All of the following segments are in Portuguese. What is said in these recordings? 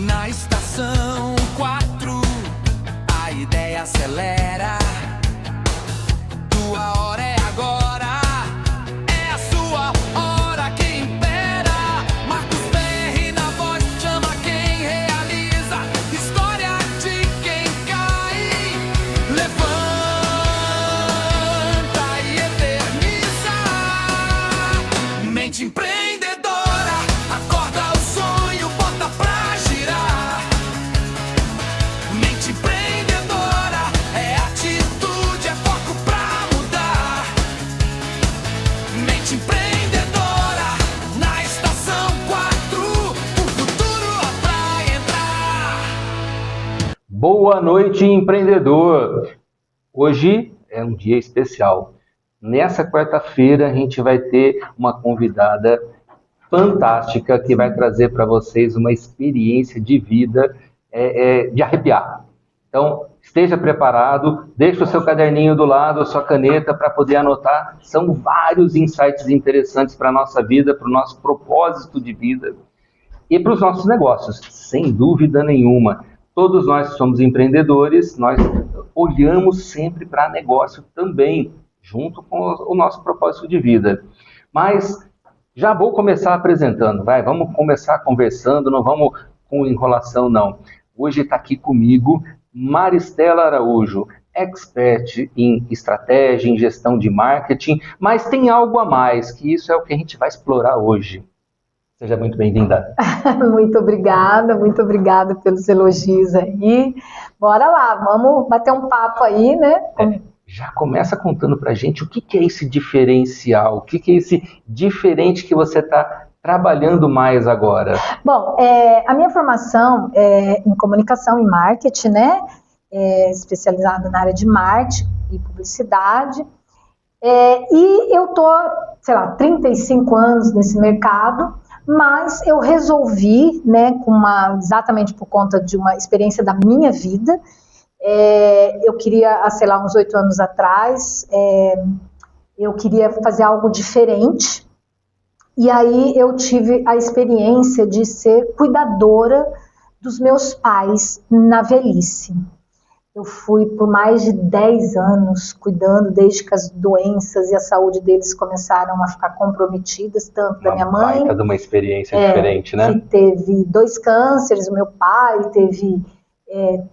Na estação 4, a ideia acelera. Tua hora é agora, é a sua hora que impera. Marcos Perry na voz, chama quem realiza. História de quem cai, levanta e eterniza. Mente empreendedora, acorda o sonho, bota pra girar. Mente empreendedora, é atitude, é foco pra mudar. Mente empreendedora, na estação 4, o futuro é pra entrar. Boa noite, empreendedor! Hoje é um dia especial. Nessa quarta-feira a gente vai ter uma convidada fantástica que vai trazer para vocês uma experiência de vida de arrepiar. Então, esteja preparado, deixe o seu caderninho do lado, a sua caneta para poder anotar. São vários insights interessantes para a nossa vida, para o nosso propósito de vida e para os nossos negócios, sem dúvida nenhuma. Todos nós somos empreendedores, nós olhamos sempre para negócio também, junto com o nosso propósito de vida. Mas já vou começar apresentando, vamos começar conversando, não vamos com enrolação não. Hoje está aqui comigo Maristela Araújo, expert em estratégia, em gestão de marketing, mas tem algo a mais, que isso é o que a gente vai explorar hoje. Seja muito bem-vinda. Muito obrigada pelos elogios aí. Bora lá, vamos bater um papo aí, né? Já começa contando pra gente o que é esse diferencial, o que é esse diferente que você está trabalhando mais agora. Bom, a minha formação é em comunicação e marketing, né? Especializada na área de marketing e publicidade. E eu tô, 35 anos nesse mercado, mas eu resolvi, né, exatamente por conta de uma experiência da minha vida, eu queria, uns 8 anos atrás, eu queria fazer algo diferente, e aí eu tive a experiência de ser cuidadora dos meus pais na velhice. Eu fui por mais de 10 anos cuidando, desde que as doenças e a saúde deles começaram a ficar comprometidas, tanto da minha mãe... Uma baita de uma experiência diferente, né? Que teve 2 cânceres, o meu pai teve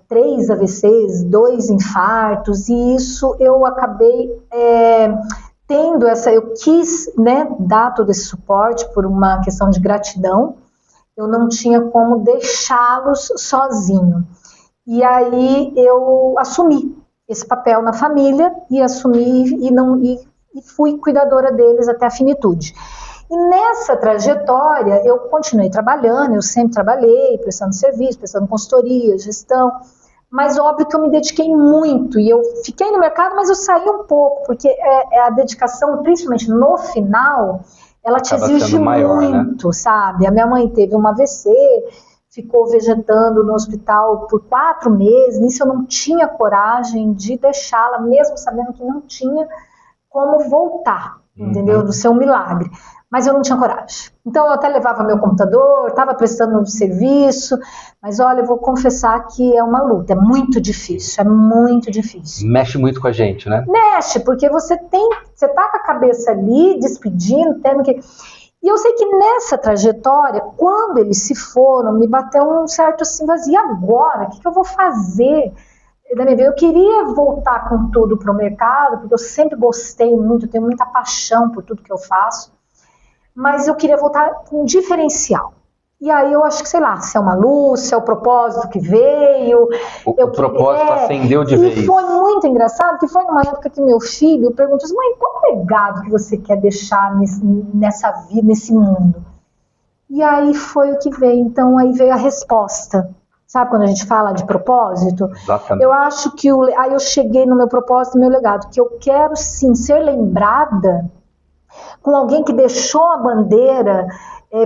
3 AVCs, 2 infartos, e isso eu acabei tendo eu quis, né, dar todo esse suporte por uma questão de gratidão. Eu não tinha como deixá-los sozinho. E aí eu assumi esse papel na família e fui cuidadora deles até a finitude. E nessa trajetória eu continuei trabalhando, eu sempre trabalhei, prestando serviço, prestando consultoria, gestão, mas óbvio que eu me dediquei muito e eu fiquei no mercado, mas eu saí um pouco, porque a dedicação, principalmente no final, ela te exige maior, muito, né? Sabe? A minha mãe teve uma AVC, ficou vegetando no hospital por 4 meses, nisso eu não tinha coragem de deixá-la, mesmo sabendo que não tinha como voltar, entendeu? Do seu milagre. Mas eu não tinha coragem. Então eu até levava meu computador, estava prestando um serviço, mas olha, eu vou confessar que é uma luta, é muito difícil. Mexe muito com a gente, né? Mexe, porque você tá com a cabeça ali, despedindo, tendo que... E eu sei que nessa trajetória, quando eles se foram, me bateu um certo assim vazio. E agora? O que eu vou fazer da minha vida? Eu queria voltar com tudo para o mercado, porque eu sempre gostei muito, tenho muita paixão por tudo que eu faço, mas eu queria voltar com um diferencial. E aí eu acho que, se é uma luz, se é o propósito que veio. O propósito acendeu de vez. E foi muito engraçado, que foi numa época que meu filho perguntou assim, mãe, qual legado que você quer deixar nessa vida, nesse mundo? E aí foi o que veio. Então aí veio a resposta. Sabe quando a gente fala de propósito? Exatamente. Eu acho que aí eu cheguei no meu propósito, no meu legado, que eu quero sim ser lembrada com alguém que deixou a bandeira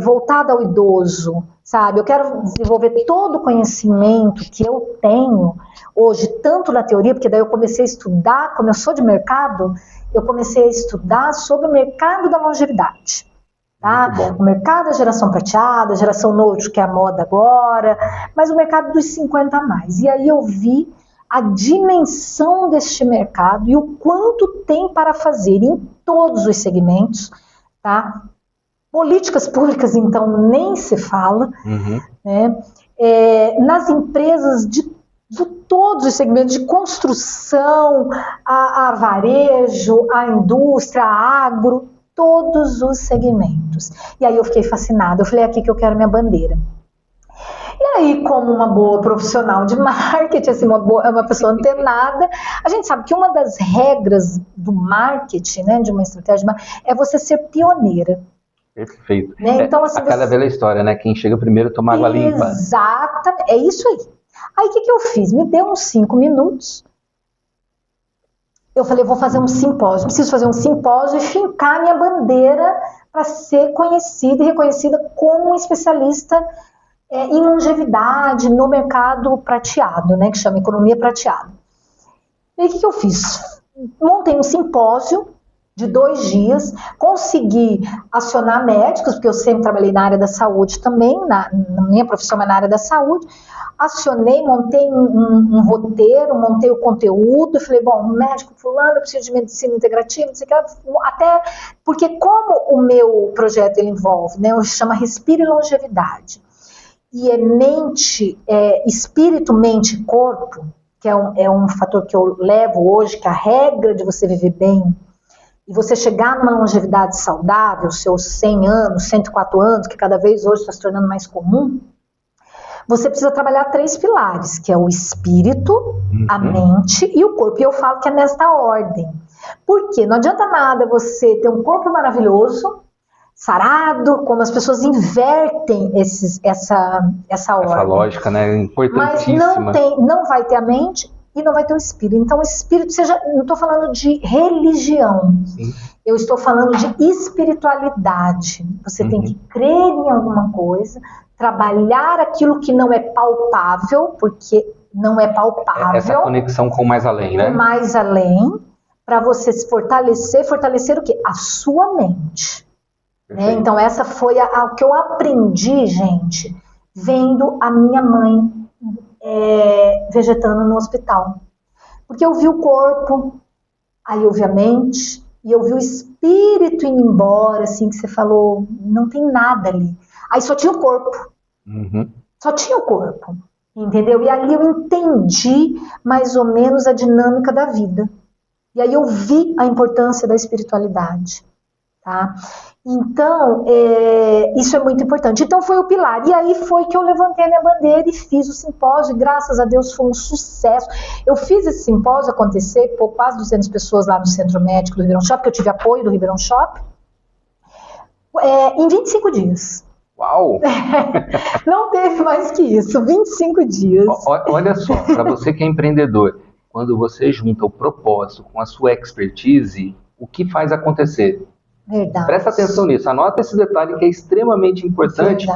voltada ao idoso, sabe? Eu quero desenvolver todo o conhecimento que eu tenho hoje, tanto na teoria, porque daí eu comecei a estudar, como eu sou de mercado, eu comecei a estudar sobre o mercado da longevidade. Tá? Muito bom. O mercado da geração prateada, geração Note, que é a moda agora, mas o mercado dos 50 a mais. E aí eu vi a dimensão deste mercado e o quanto tem para fazer em todos os segmentos, tá? Políticas públicas, então, nem se fala, né? Nas empresas de todos os segmentos, de construção, a varejo, a indústria, a agro, todos os segmentos. E aí eu fiquei fascinada, eu falei, é aqui que eu quero minha bandeira. E aí, como uma boa profissional de marketing, assim, uma pessoa antenada, a gente sabe que uma das regras do marketing, né, de uma estratégia de marketing, é você ser pioneira. Perfeito. Né? Então, assim, aquela velha história, né? Quem chega primeiro toma água limpa. Exatamente, é isso aí. Aí o que eu fiz? Me deu uns 5 minutos. Eu falei, vou fazer um simpósio, preciso fazer um simpósio e fincar minha bandeira para ser conhecida e reconhecida como um especialista em longevidade no mercado prateado, né, que chama economia prateada. E aí o que eu fiz? Montei um simpósio de 2 dias, consegui acionar médicos, porque eu sempre trabalhei na área da saúde também, na minha profissão é na área da saúde, acionei, montei um roteiro, montei o conteúdo, falei, bom, médico fulano, eu preciso de medicina integrativa, não sei o que, até porque como o meu projeto ele envolve, né, chama Respire Longevidade, e espírito, mente e corpo, que é um fator que eu levo hoje, que é a regra de você viver bem, e você chegar numa longevidade saudável, seus 100 anos, 104 anos, que cada vez hoje está se tornando mais comum, você precisa trabalhar 3 pilares, que é o espírito, a mente e o corpo. E eu falo que é nesta ordem. Por quê? Não adianta nada você ter um corpo maravilhoso, sarado, como as pessoas invertem essa ordem. Essa lógica, né? Importantíssima. Mas não vai ter a mente e não vai ter o espírito. Então o espírito, não estou falando de religião, Sim. Eu estou falando de espiritualidade. Você tem que crer em alguma coisa, trabalhar aquilo que não é palpável, porque não é palpável. Essa conexão com o mais além, né? Com mais além, para você se fortalecer o quê? A sua mente. Né? Então essa foi o que eu aprendi, gente, vendo a minha mãe vegetando no hospital. Porque eu vi o corpo, aí eu vi a mente, e eu vi o espírito indo embora, assim, que você falou, não tem nada ali. Aí só tinha o corpo. Só tinha o corpo, entendeu? E ali eu entendi mais ou menos a dinâmica da vida. E aí eu vi a importância da espiritualidade, tá? Então, isso é muito importante. Então foi o pilar. E aí foi que eu levantei a minha bandeira e fiz o simpósio. E graças a Deus foi um sucesso. Eu fiz esse simpósio acontecer, quase 200 pessoas lá no Centro Médico do Ribeirão Shopping, que eu tive apoio do Ribeirão Shopping, em 25 dias. Uau! Não teve mais que isso, 25 dias. Olha só, para você que é empreendedor, quando você junta o propósito com a sua expertise, o que faz acontecer? Verdade. Presta atenção nisso, anota esse detalhe que é extremamente importante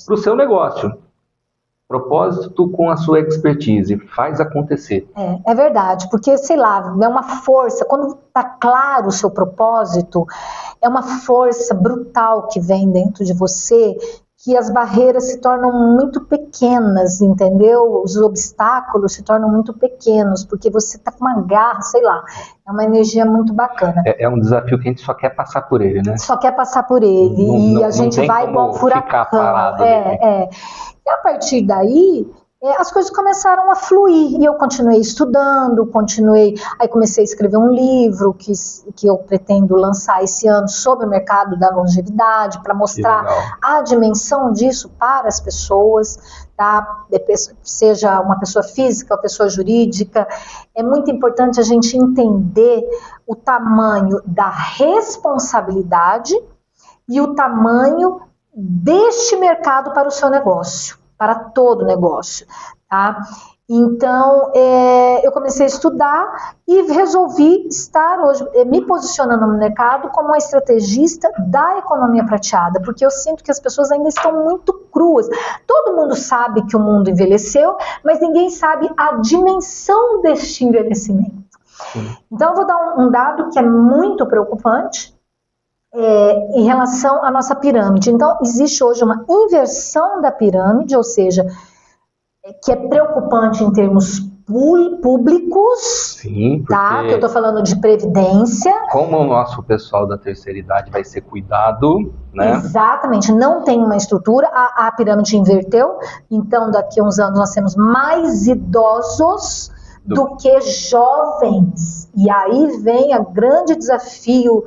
para o seu negócio. Propósito com a sua expertise, faz acontecer. É verdade, porque, sei lá, é uma força, quando está claro o seu propósito, é uma força brutal que vem dentro de você, que as barreiras se tornam muito pequenas, entendeu? Os obstáculos se tornam muito pequenos, porque você está com uma garra, sei lá, é uma energia muito bacana. É um desafio que a gente só quer passar por ele, né? Só quer passar por ele, a gente vai igual furacão. Ficar parado. E a partir daí, as coisas começaram a fluir, e eu continuei estudando, aí comecei a escrever um livro que eu pretendo lançar esse ano sobre o mercado da longevidade, para mostrar a dimensão disso para as pessoas, tá? Seja uma pessoa física, uma pessoa jurídica. É muito importante a gente entender o tamanho da responsabilidade e o tamanho deste mercado para o seu negócio, para todo negócio, tá? Então, eu comecei a estudar e resolvi estar hoje me posicionando no mercado como uma estrategista da economia prateada, porque eu sinto que as pessoas ainda estão muito cruas. Todo mundo sabe que o mundo envelheceu, mas ninguém sabe a dimensão deste envelhecimento. Então, eu vou dar um dado que é muito preocupante. em relação à nossa pirâmide. Então, existe hoje uma inversão da pirâmide, ou seja, que é preocupante em termos públicos, Sim, tá? Que eu porque estou falando de previdência. como o nosso pessoal da terceira idade vai ser cuidado, né? Exatamente, não tem uma estrutura, a pirâmide inverteu, então daqui a uns anos nós temos mais idosos do que jovens. E aí vem o grande desafio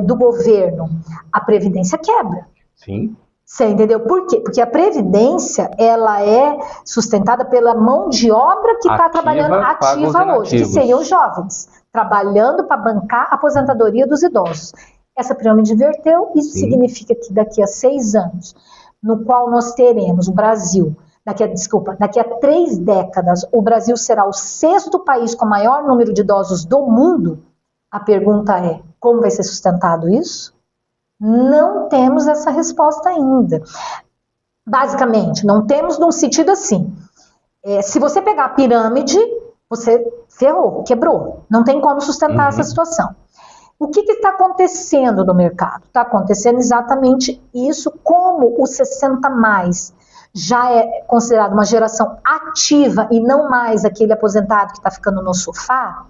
do governo. A Previdência quebra. Sim, Você entendeu? Por quê? Porque a Previdência, ela é sustentada pela mão de obra que está Ativa, trabalhando paga os ativa hoje, que inativos. seriam os jovens, trabalhando para bancar a aposentadoria dos idosos. Essa pirâmide inverteu, isso Sim. significa que daqui a 6 anos, no qual nós teremos o Brasil, daqui a 3 décadas, o Brasil será o 6º país com maior número de idosos do mundo. A pergunta é, como vai ser sustentado isso? Não temos essa resposta ainda. Basicamente, não temos num sentido assim. Se você pegar a pirâmide, você ferrou, quebrou. Não tem como sustentar essa situação. O que está acontecendo no mercado? Está acontecendo exatamente isso, como o 60 mais já é considerado uma geração ativa e não mais aquele aposentado que está ficando no sofá.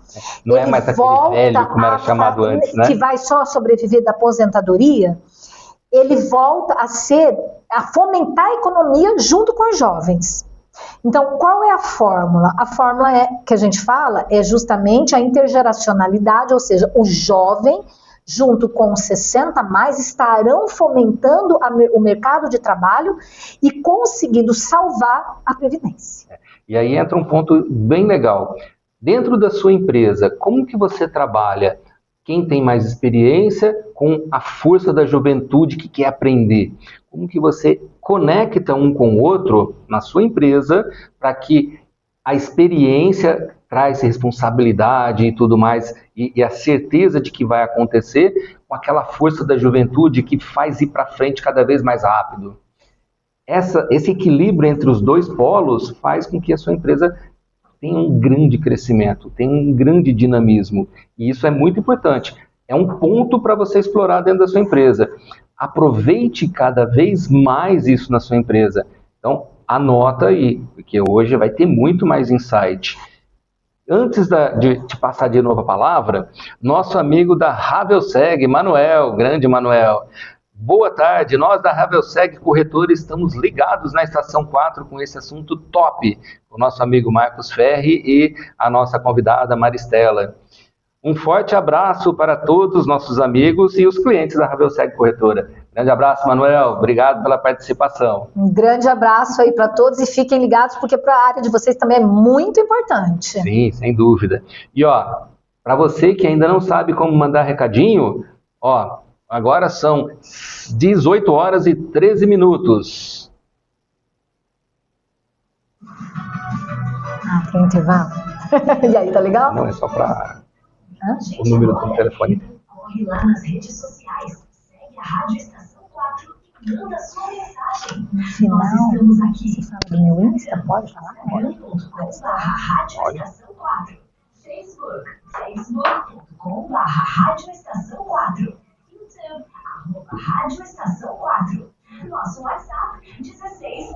não é mais aquele velho, como era chamado antes, né? Que vai só sobreviver da aposentadoria. Ele volta a fomentar a economia junto com os jovens. Então, qual é a fórmula? A fórmula que a gente fala é justamente a intergeracionalidade, ou seja, o jovem junto com os 60 mais estarão fomentando o mercado de trabalho e conseguindo salvar a Previdência. E aí entra um ponto bem legal. Dentro da sua empresa, como que você trabalha? Quem tem mais experiência com a força da juventude que quer aprender? Como que você conecta um com o outro na sua empresa para que a experiência traz responsabilidade e tudo mais, e a certeza de que vai acontecer com aquela força da juventude que faz ir para frente cada vez mais rápido? Esse equilíbrio entre os dois polos faz com que a sua empresa tenha um grande crescimento, tenha um grande dinamismo. E isso é muito importante. É um ponto para você explorar dentro da sua empresa. Aproveite cada vez mais isso na sua empresa. Então, anota aí, porque hoje vai ter muito mais insight. Antes de te passar de novo a palavra, nosso amigo da Ravelseg, Manuel, grande Manuel. Boa tarde, nós da Ravelseg Corretora estamos ligados na Estação 4 com esse assunto top. O nosso amigo Marcos Ferri e a nossa convidada Maristela. Um forte abraço para todos os nossos amigos e os clientes da Ravelseg Corretora. Grande abraço, Manuel. Obrigado pela participação. Um grande abraço aí para todos e fiquem ligados porque para a área de vocês também é muito importante. Sim, sem dúvida. E ó, para você que ainda não sabe como mandar recadinho, ó, agora são 18 horas e 13 minutos. Tem intervalo? E aí, tá legal? Não, é só para o número do telefone. Corre lá nas redes sociais, segue a Rádio Estação 4 e manda sua mensagem. Nós estamos aqui. Você fala do meu Insta? Pode falar? Rádio Estação 4. Facebook.com/Rádio Estação 4. YouTube, @Rádio Estação 4. Nosso WhatsApp, 16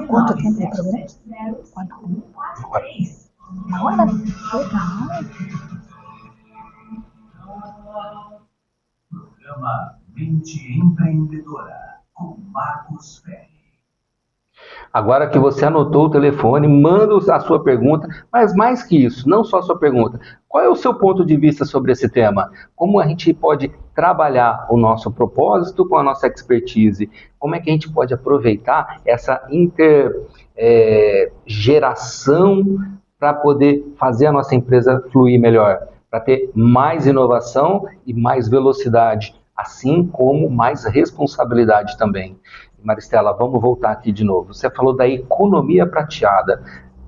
Quanto tempo de programa? 99743. Uma hora? Legal. Programa Mente Empreendedora, com Marcos Ferri. Agora que você anotou o telefone, manda a sua pergunta, mas mais que isso, não só a sua pergunta. Qual é o seu ponto de vista sobre esse tema? Como a gente pode trabalhar o nosso propósito com a nossa expertise? Como é que a gente pode aproveitar essa intergeração para poder fazer a nossa empresa fluir melhor? Para ter mais inovação e mais velocidade, assim como mais responsabilidade também. Maristela, vamos voltar aqui de novo. Você falou da economia prateada.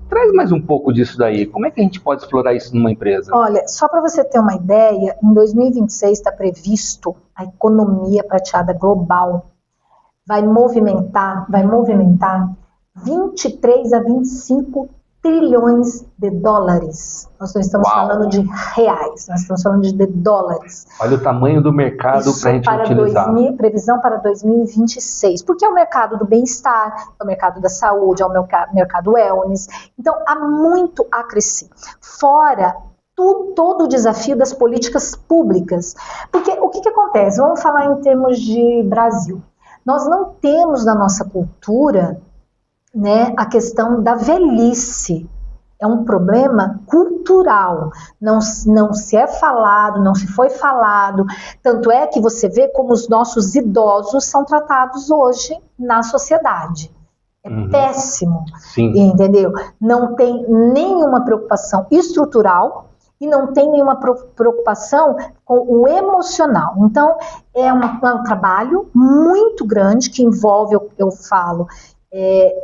Traz mais um pouco disso daí. Como é que a gente pode explorar isso numa empresa? Olha, só para você ter uma ideia, em 2026 está previsto a economia prateada global. Vai movimentar 23 a 25 trilhões de dólares. Nós não estamos Uau. falando de reais, nós estamos falando de dólares. Olha o tamanho do mercado Isso para a gente para utilizar. previsão para 2026, porque é o mercado do bem-estar, é o mercado da saúde, é o mercado wellness. Então, há muito a crescer. Fora todo o desafio das políticas públicas. Porque o que acontece? Vamos falar em termos de Brasil. Nós não temos na nossa cultura, né, a questão da velhice. É um problema cultural, não se é falado, não se foi falado, tanto é que você vê como os nossos idosos são tratados hoje na sociedade. É péssimo, Sim. entendeu? Não tem nenhuma preocupação estrutural e não tem nenhuma preocupação com o emocional. Então, é um trabalho muito grande que envolve, eu falo,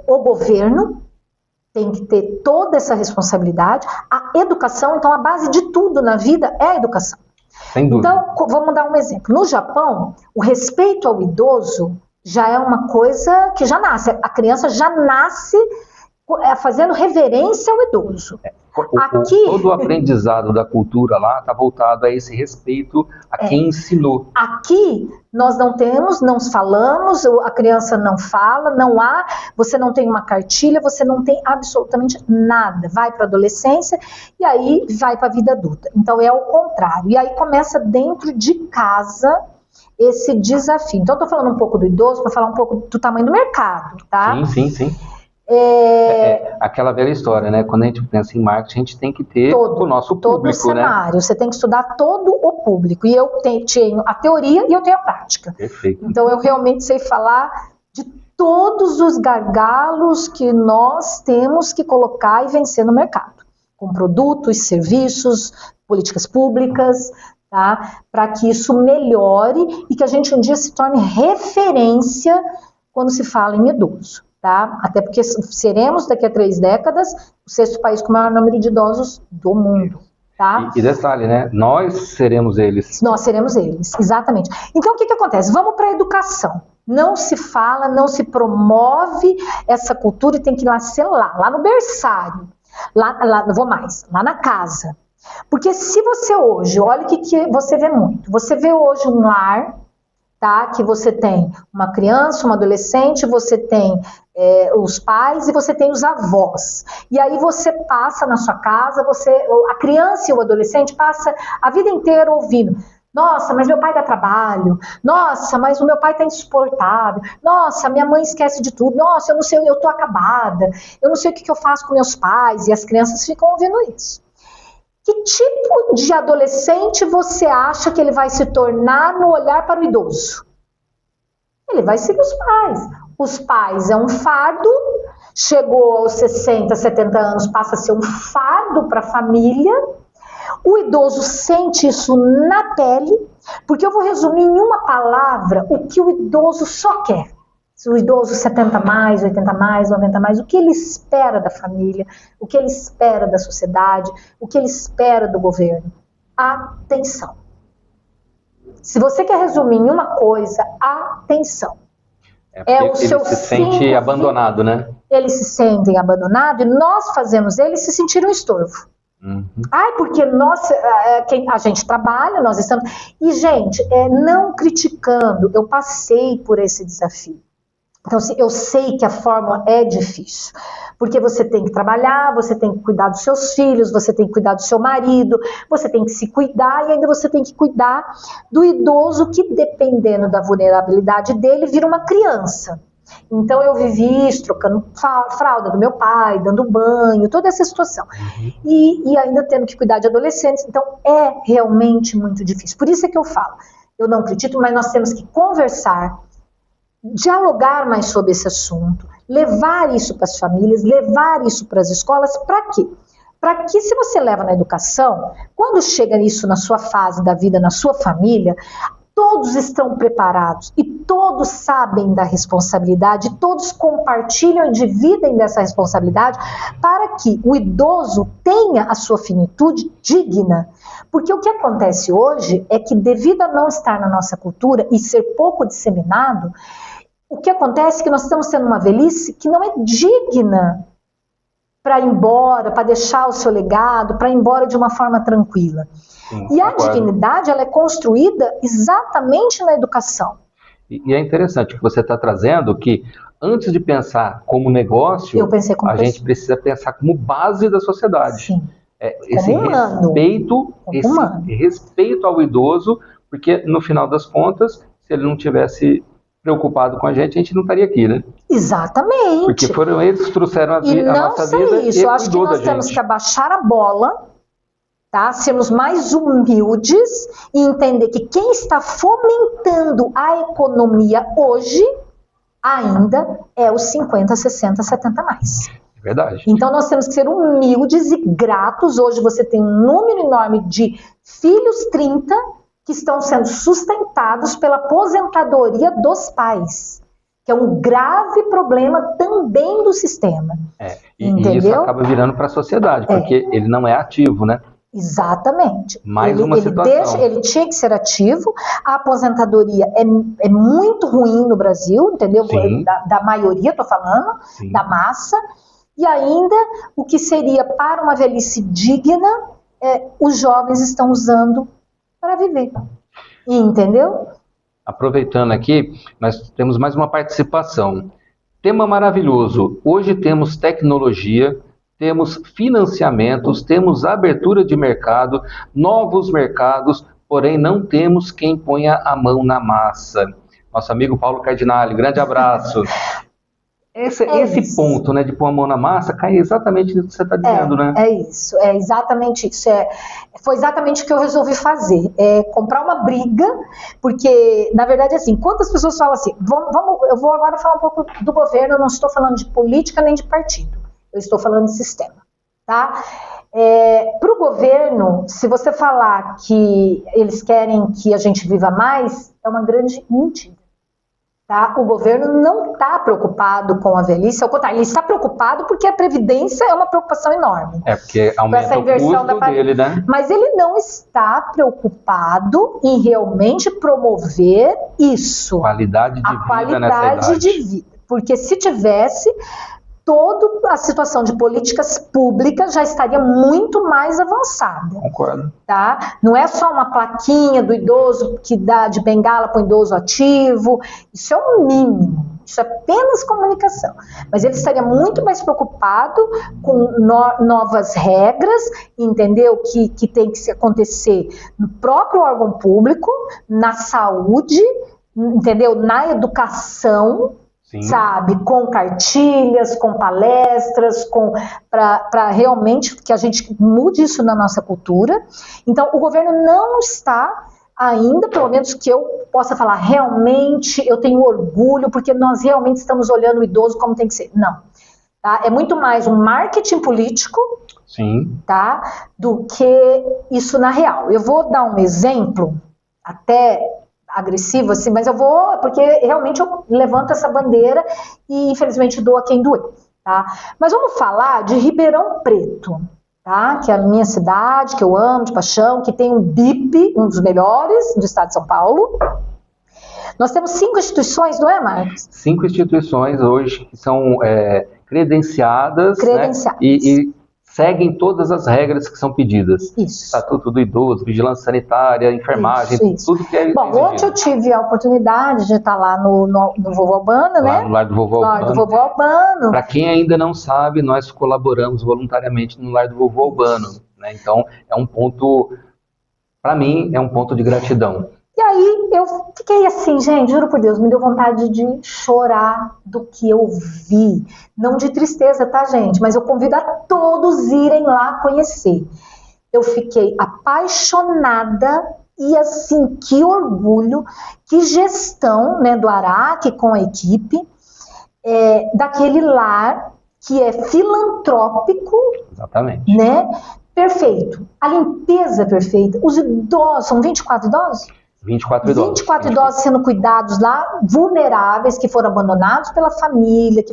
o governo tem que ter toda essa responsabilidade, a educação, então a base de tudo na vida é a educação. Sem dúvida. Então, vamos dar um exemplo. No Japão, o respeito ao idoso já é uma coisa que já nasce, a criança já nasce fazendo reverência ao idoso. Aqui, todo o aprendizado da cultura lá está voltado a esse respeito a quem ensinou. Aqui nós não temos, não falamos, a criança não fala, não há, você não tem uma cartilha, você não tem absolutamente nada. Vai para a adolescência e aí vai para a vida adulta. Então é o contrário. E aí começa dentro de casa esse desafio. Então eu estou falando um pouco do idoso para falar um pouco do tamanho do mercado, tá? Sim. Aquela velha história, né? Quando a gente pensa em marketing, a gente tem que ter o nosso público, todo o cenário, né? Você tem que estudar todo o público. E eu tenho a teoria e eu tenho a prática. Perfeito. Então eu realmente sei falar de todos os gargalos que nós temos que colocar e vencer no mercado. Com produtos, serviços, políticas públicas, tá? Para que isso melhore e que a gente um dia se torne referência quando se fala em idoso. Tá? Até porque seremos, daqui a 3 décadas, o 6º país com o maior número de idosos do mundo. Tá? E detalhe, né? Nós seremos eles. Nós seremos eles, exatamente. Então, o que acontece? Vamos para a educação. Não se fala, não se promove essa cultura e tem que ser lá no berçário. Não vou mais, lá na casa. Porque se você hoje, olha o que você vê muito. Você vê hoje um lar, tá? Que você tem uma criança, uma adolescente, você tem os pais e você tem os avós. E aí você passa na sua casa, a criança e o adolescente passa a vida inteira ouvindo: nossa, mas meu pai dá trabalho. Nossa, mas o meu pai tá insuportável. Nossa, minha mãe esquece de tudo. Nossa, eu não sei, eu tô acabada. Eu não sei o que eu faço com meus pais. E as crianças ficam ouvindo isso. Que tipo de adolescente você acha que ele vai se tornar no olhar para o idoso? Ele vai seguir os pais. Os pais é um fardo, chegou aos 60, 70 anos, passa a ser um fardo para a família. O idoso sente isso na pele, porque eu vou resumir em uma palavra o que o idoso só quer. Se o idoso 70 mais, 80 mais, 90 mais, o que ele espera da família, o que ele espera da sociedade, o que ele espera do governo? Atenção. Se você quer resumir em uma coisa, atenção. Ele se sente abandonado, né? Eles se sentem abandonados e nós fazemos eles se sentir um estorvo. Porque a gente trabalha, nós estamos... E, gente, não criticando, eu passei por esse desafio. Então, eu sei que a fórmula é difícil, porque você tem que trabalhar, você tem que cuidar dos seus filhos, você tem que cuidar do seu marido, você tem que se cuidar e ainda você tem que cuidar do idoso que, dependendo da vulnerabilidade dele, vira uma criança. Então, eu vivi isso, trocando fralda do meu pai, dando banho, toda essa situação. E ainda tendo que cuidar de adolescentes. Então, é realmente muito difícil. Por isso é que eu falo, eu não critico, mas nós temos que conversar, dialogar mais sobre esse assunto, levar isso para as famílias, levar isso para as escolas. Para quê? Para que, se você leva na educação, quando chega isso na sua fase da vida, na sua família, todos estão preparados e todos sabem da responsabilidade, todos compartilham e dividem dessa responsabilidade para que o idoso tenha a sua finitude digna. Porque o que acontece hoje é que, devido a não estar na nossa cultura e ser pouco disseminado, o que acontece é que nós estamos tendo uma velhice que não é digna para ir embora, para deixar o seu legado, para ir embora de uma forma tranquila. Sim, E a concordo. dignidade, ela é construída exatamente na educação. E é interessante que você está trazendo que antes de pensar como negócio, Eu pensei como a gente precisa pensar como base da sociedade. Sim. Esse humano. esse humano. respeito ao idoso, porque no final das contas, se ele não tivesse preocupado com a gente não estaria aqui, né? Exatamente. Porque foram eles que trouxeram a E não nossa só vida isso, e eu acho que cuidou nós da temos gente. que abaixar a bola, tá? Sermos mais humildes e entender que quem está fomentando a economia hoje ainda é os 50, 60, 70 mais. É verdade. Então nós temos que ser humildes e gratos. Hoje você tem um número enorme de filhos 30 que estão sendo sustentados pela aposentadoria dos pais, que é um grave problema também do sistema. E Entendeu? isso acaba virando para a sociedade, porque ele não é ativo, né? Exatamente. Mais uma situação. Ele tinha que ser ativo. A aposentadoria é muito ruim no Brasil, entendeu? Sim. Da maioria, estou falando, Sim. da massa. E ainda, o que seria para uma velhice digna, os jovens estão usando para viver. Entendeu? Aproveitando aqui, nós temos mais uma participação. Tema maravilhoso. Hoje temos tecnologia, temos financiamentos, temos abertura de mercado, novos mercados, porém não temos quem ponha a mão na massa. Nosso amigo Paulo Cardinale, grande abraço. Esse ponto, né, de pôr a mão na massa, cai exatamente no que você está dizendo, né? É isso, é exatamente isso. Foi exatamente o que eu resolvi fazer. Comprar uma briga, porque, na verdade, assim, quantas pessoas falam assim, eu vou agora falar um pouco do governo, eu não estou falando de política nem de partido, eu estou falando de sistema, tá? Para o governo, se você falar que eles querem que a gente viva mais, é uma grande mentira. Tá? O governo não está preocupado com a velhice, ao contrário, ele está preocupado porque a previdência é uma preocupação enorme. Porque aumenta o custo dele, né? Mas ele não está preocupado em realmente promover isso. Qualidade de vida qualidade nessa idade. de vida. Porque se tivesse, toda a situação de políticas públicas já estaria muito mais avançada. Concordo. Tá? Não é só uma plaquinha do idoso que dá de bengala para o idoso ativo, isso é o mínimo, isso é apenas comunicação. Mas ele estaria muito mais preocupado com novas regras, entendeu? Que tem que acontecer no próprio órgão público, na saúde, entendeu? Na educação. Sim. Sabe, com cartilhas, com palestras, para realmente que a gente mude isso na nossa cultura. Então, o governo não está ainda, pelo menos que eu possa falar, realmente eu tenho orgulho, porque nós realmente estamos olhando o idoso como tem que ser. Não. Tá? É muito mais um marketing político. Sim. Tá? Do que isso na real. Eu vou dar um exemplo, até agressivo, assim, mas eu vou, porque realmente eu levanto essa bandeira e infelizmente dou a quem doer, tá? Mas vamos falar de Ribeirão Preto, tá? Que é a minha cidade, que eu amo de paixão, que tem um BIP, um dos melhores do estado de São Paulo. Nós temos 5 instituições, não é, Marcos? 5 instituições hoje que são credenciadas. Né? E seguem todas as regras que são pedidas. Isso. Estatuto do Idoso, Vigilância Sanitária, Enfermagem, isso. Tudo que é Bom, exigido. ontem eu tive a oportunidade de estar lá no Vovô Albano, né? No Lar do Vovô Albano. Lar do Vovô Albano. Para quem ainda não sabe, nós colaboramos voluntariamente no Lar do Vovô Albano. Né? Então, é um ponto, para mim, é um ponto de gratidão. E aí eu fiquei assim, gente, juro por Deus, me deu vontade de chorar do que eu vi. Não de tristeza, tá, gente? Mas eu convido a todos irem lá conhecer. Eu fiquei apaixonada e assim, que orgulho, que gestão, né, do Araque com a equipe, daquele lar que é filantrópico. Exatamente. Né? Perfeito. A limpeza perfeita. Os idosos, são 24 idosos? 24 idosos. 24 idosos sendo cuidados lá, vulneráveis, que foram abandonados pela família.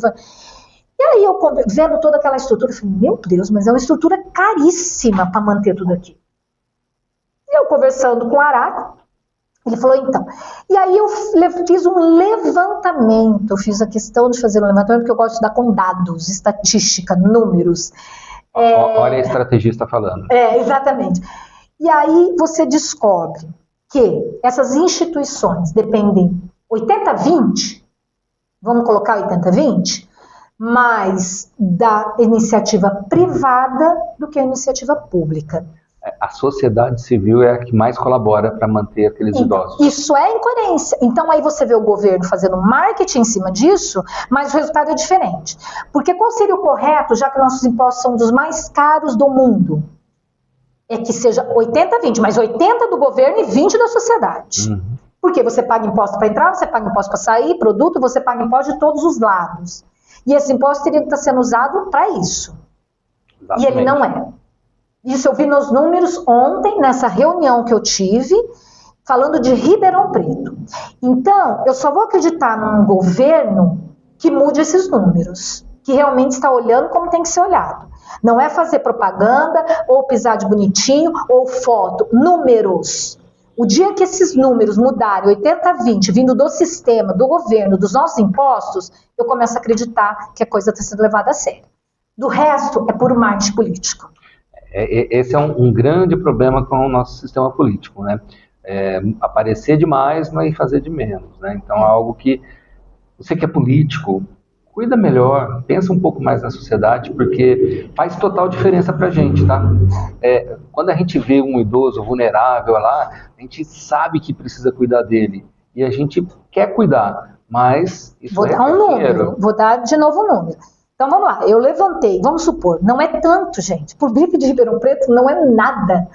E aí eu vendo toda aquela estrutura, eu falei, meu Deus, mas é uma estrutura caríssima para manter tudo aqui. E eu conversando com o Araque, Ele falou, então. E aí eu fiz um levantamento, eu fiz a questão de fazer um levantamento, porque eu gosto de dar com dados, estatística, números. Olha a estrategista falando. Exatamente. E aí você descobre que essas instituições dependem 80-20, vamos colocar 80-20, mais da iniciativa privada do que a iniciativa pública. A sociedade civil é a que mais colabora para manter aqueles idosos. Isso é incoerência. Então aí você vê o governo fazendo marketing em cima disso, mas o resultado é diferente. Porque qual seria o correto, já que nossos impostos são dos mais caros do mundo? É que seja 80-20, mas 80 do governo e 20 da sociedade. Uhum. Porque você paga imposto para entrar, você paga imposto para sair, produto, você paga imposto de todos os lados. E esse imposto teria que estar sendo usado para isso. Exatamente. E ele não é. Isso eu vi nos números ontem, nessa reunião que eu tive, falando de Ribeirão Preto. Então, eu só vou acreditar num governo que mude esses números, que realmente está olhando como tem que ser olhado. Não é fazer propaganda, ou pisar de bonitinho, ou foto, números. O dia que esses números mudarem, 80-20, vindo do sistema, do governo, dos nossos impostos, eu começo a acreditar que a coisa está sendo levada a sério. Do resto, é puro marketing político. Esse é um grande problema com o nosso sistema político, né? Aparecer demais, mas fazer de menos, né? Então, é algo que você que é político, cuida melhor, pensa um pouco mais na sociedade, porque faz total diferença pra gente, tá? Quando a gente vê um idoso vulnerável lá, a gente sabe que precisa cuidar dele, e a gente quer cuidar, mas isso vou dar um número, vou dar de novo um número. Então vamos lá, eu levantei, vamos supor, não é tanto, gente, por BIP de Ribeirão Preto não é nada,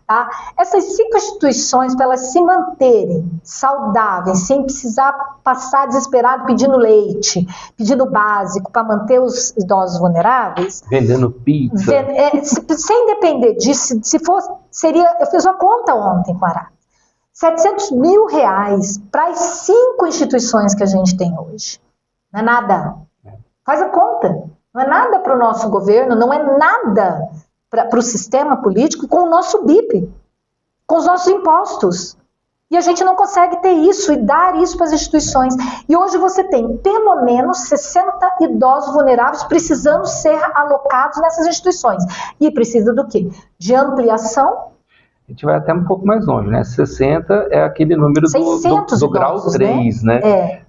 tá? Essas 5 instituições, para elas se manterem saudáveis, sem precisar passar desesperado pedindo leite, pedindo básico para manter os idosos vulneráveis. Vendendo pizza. Sem depender disso, se fosse, seria, eu fiz uma conta ontem com a Ará, R$700 mil para as 5 instituições que a gente tem hoje. Não é nada. Faz a conta. Não é nada para o nosso governo, não é nada para o sistema político com o nosso BIP, com os nossos impostos. E a gente não consegue ter isso e dar isso para as instituições. E hoje você tem pelo menos 60 idosos vulneráveis precisando ser alocados nessas instituições. E precisa do quê? De ampliação. A gente vai até um pouco mais longe, né? 60 é aquele número do grau 3, né?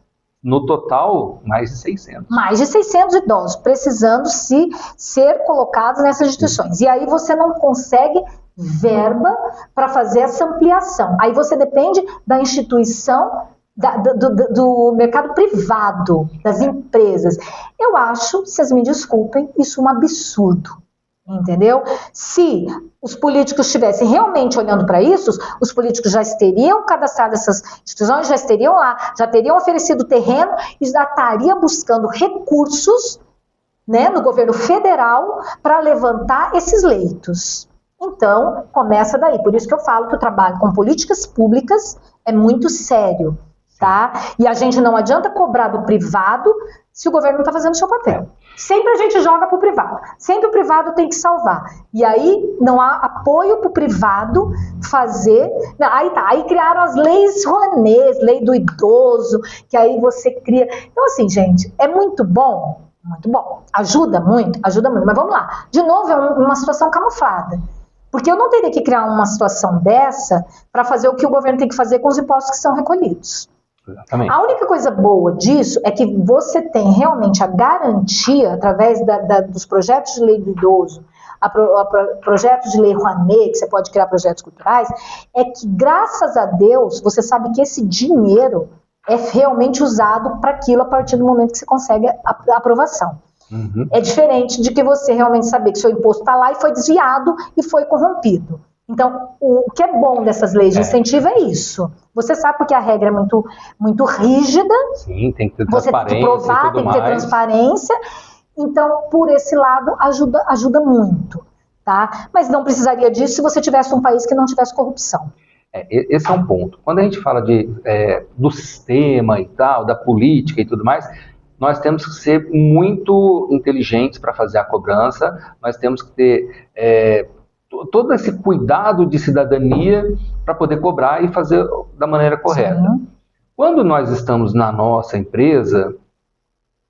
No total, mais de 600. Mais de 600 idosos precisando ser colocados nessas instituições. E aí você não consegue verba para fazer essa ampliação. Aí você depende da instituição, do mercado privado, das empresas. Eu acho, vocês me desculpem, isso um absurdo. Entendeu? Se os políticos estivessem realmente olhando para isso, os políticos já teriam cadastrado essas instituições, já estariam lá, já teriam oferecido terreno e já estariam buscando recursos, né, no governo federal para levantar esses leitos. Então, começa daí. Por isso que eu falo que o trabalho com políticas públicas é muito sério, tá? E a gente não adianta cobrar do privado se o governo não está fazendo o seu papel. Sempre a gente joga para o privado. Sempre o privado tem que salvar. E aí não há apoio para o privado fazer. Não, aí criaram as leis Rouanet, lei do idoso, que aí você cria. Então, assim, gente, é muito bom. Muito bom. Ajuda muito. Mas vamos lá. De novo, é uma situação camuflada. Porque eu não teria que criar uma situação dessa para fazer o que o governo tem que fazer com os impostos que são recolhidos. Exatamente. A única coisa boa disso é que você tem realmente a garantia, através dos projetos de lei do idoso, projetos de lei Rouanet, que você pode criar projetos culturais, é que, graças a Deus, você sabe que esse dinheiro é realmente usado para aquilo a partir do momento que você consegue a aprovação. Uhum. É diferente de que você realmente saber que seu imposto está lá e foi desviado e foi corrompido. Então, o que é bom dessas leis de incentivo é isso. Você sabe porque a regra é muito, muito rígida. Sim, tem que ter transparência. Você tem que provar, tem que ter transparência. Então, por esse lado, ajuda muito. Tá? Mas não precisaria disso se você tivesse um país que não tivesse corrupção. Esse é um ponto. Quando a gente fala do sistema e tal, da política e tudo mais, nós temos que ser muito inteligentes para fazer a cobrança, nós temos que ter todo esse cuidado de cidadania para poder cobrar e fazer da maneira correta. Sim. Quando nós estamos na nossa empresa,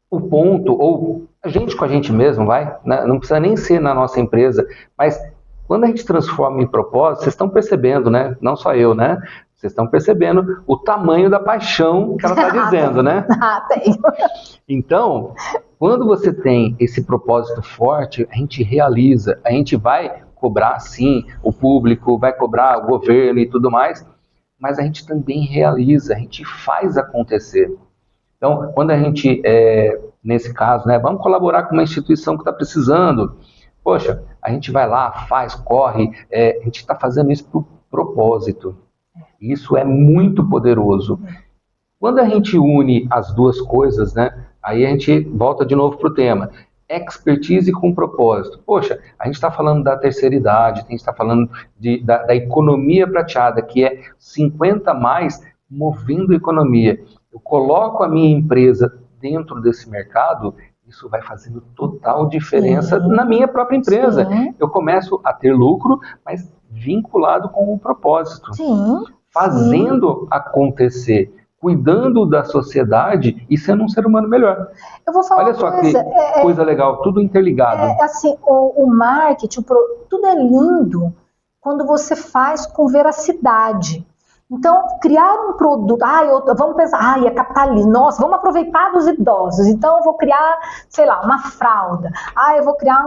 o ponto, ou a gente com a gente mesmo, né? Não precisa nem ser na nossa empresa, mas quando a gente transforma em propósito, vocês estão percebendo, né? Não só eu, né? Vocês estão percebendo o tamanho da paixão que ela está dizendo, né? Tem. Então, quando você tem esse propósito forte, a gente realiza, a gente vai cobrar, sim, o público, vai cobrar o governo e tudo mais, mas a gente também realiza, a gente faz acontecer. Então, quando a gente, nesse caso, né, vamos colaborar com uma instituição que está precisando, poxa, a gente vai lá, faz, corre, a gente está fazendo isso por propósito. Isso é muito poderoso. Quando a gente une as duas coisas, né, aí a gente volta de novo para o tema. Expertise com propósito. Poxa, a gente está falando da terceira idade, a gente está falando da economia prateada, que é 50 mais movendo a economia. Eu coloco a minha empresa dentro desse mercado, isso vai fazendo total diferença na minha própria empresa. Sim. Eu começo a ter lucro, mas vinculado com um propósito. Sim. Fazendo acontecer, cuidando da sociedade e sendo um ser humano melhor. Eu vou falar Olha uma só coisa. que coisa legal, tudo interligado. Assim, o marketing, tudo é lindo quando você faz com veracidade. Então, criar um produto, vamos pensar, é capitalismo, nossa, vamos aproveitar dos idosos, então eu vou criar, sei lá, uma fralda, eu vou criar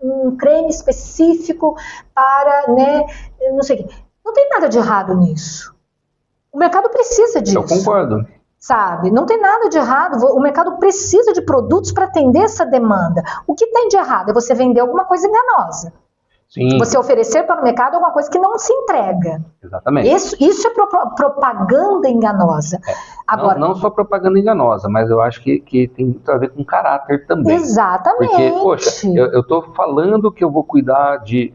um creme específico para, né, não sei o quê. Não tem nada de errado nisso. O mercado precisa disso. Eu concordo. Sabe? Não tem nada de errado. O mercado precisa de produtos para atender essa demanda. O que tem de errado é você vender alguma coisa enganosa. Sim. Você oferecer para o mercado alguma coisa que não se entrega. Exatamente. Isso é propaganda enganosa. Agora, não só propaganda enganosa, mas eu acho que tem muito a ver com caráter também. Exatamente. Porque, poxa, eu estou falando que eu vou cuidar de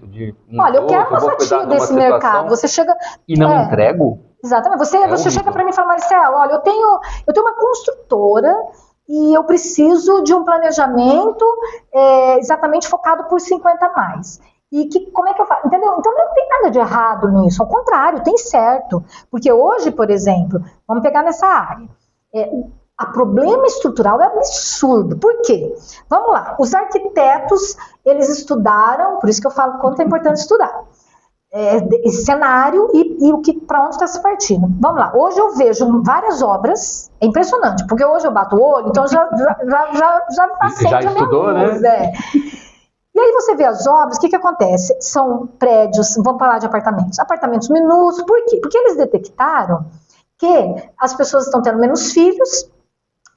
olha, eu quero uma fatia desse mercado. Você chega e não entrego? Exatamente. Você chega para mim e fala, Marcelo, olha, eu tenho uma construtora e eu preciso de um planejamento exatamente focado por 50 mais. E como é que eu faço? Entendeu? Então não tem nada de errado nisso, ao contrário, tem certo. Porque hoje, por exemplo, vamos pegar nessa área, o problema estrutural é absurdo. Por quê? Vamos lá, os arquitetos, eles estudaram, por isso que eu falo quanto é importante estudar, esse cenário e para onde está se partindo. Vamos lá, hoje eu vejo várias obras, é impressionante, porque hoje eu bato o olho, então já passei já estudou, luz, né? E aí você vê as obras, o que acontece? São prédios, vamos falar de apartamentos minúsculos, por quê? Porque eles detectaram que as pessoas estão tendo menos filhos,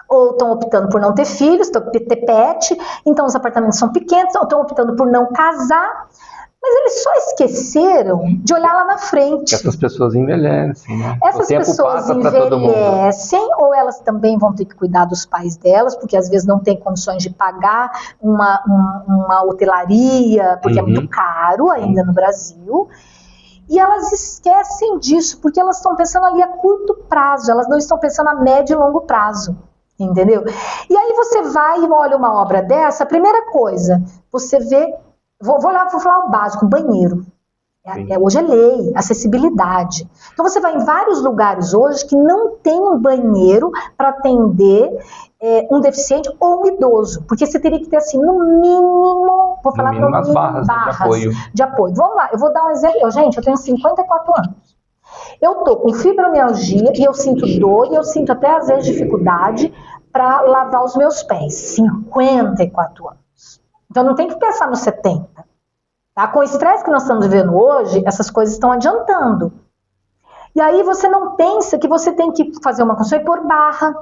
ou estão optando por não ter filhos, estão ter pet, então os apartamentos são pequenos, ou estão optando por não casar, mas eles só esqueceram de olhar lá na frente. Essas pessoas envelhecem, né? Essas pessoas envelhecem, ou elas também vão ter que cuidar dos pais delas, porque às vezes não tem condições de pagar uma hotelaria, porque é muito caro ainda no Brasil. E elas esquecem disso, porque elas estão pensando ali a curto prazo, elas não estão pensando a médio e longo prazo. Entendeu? E aí você vai e olha uma obra dessa, a primeira coisa, você vê, vou falar o básico, banheiro. Hoje é lei, acessibilidade. Então você vai em vários lugares hoje que não tem um banheiro para atender um deficiente ou um idoso, porque você teria que ter assim, no mínimo, vou falar no mínimo, as barras de apoio. Vamos lá, eu vou dar um exemplo. Gente, eu tenho 54 anos. Eu tô com fibromialgia e eu sinto dor e eu sinto até às vezes dificuldade para lavar os meus pés. 54 anos. Então não tem que pensar nos 70. Tá? Com o estresse que nós estamos vivendo hoje, essas coisas estão adiantando. E aí você não pensa que você tem que fazer uma construção por barra,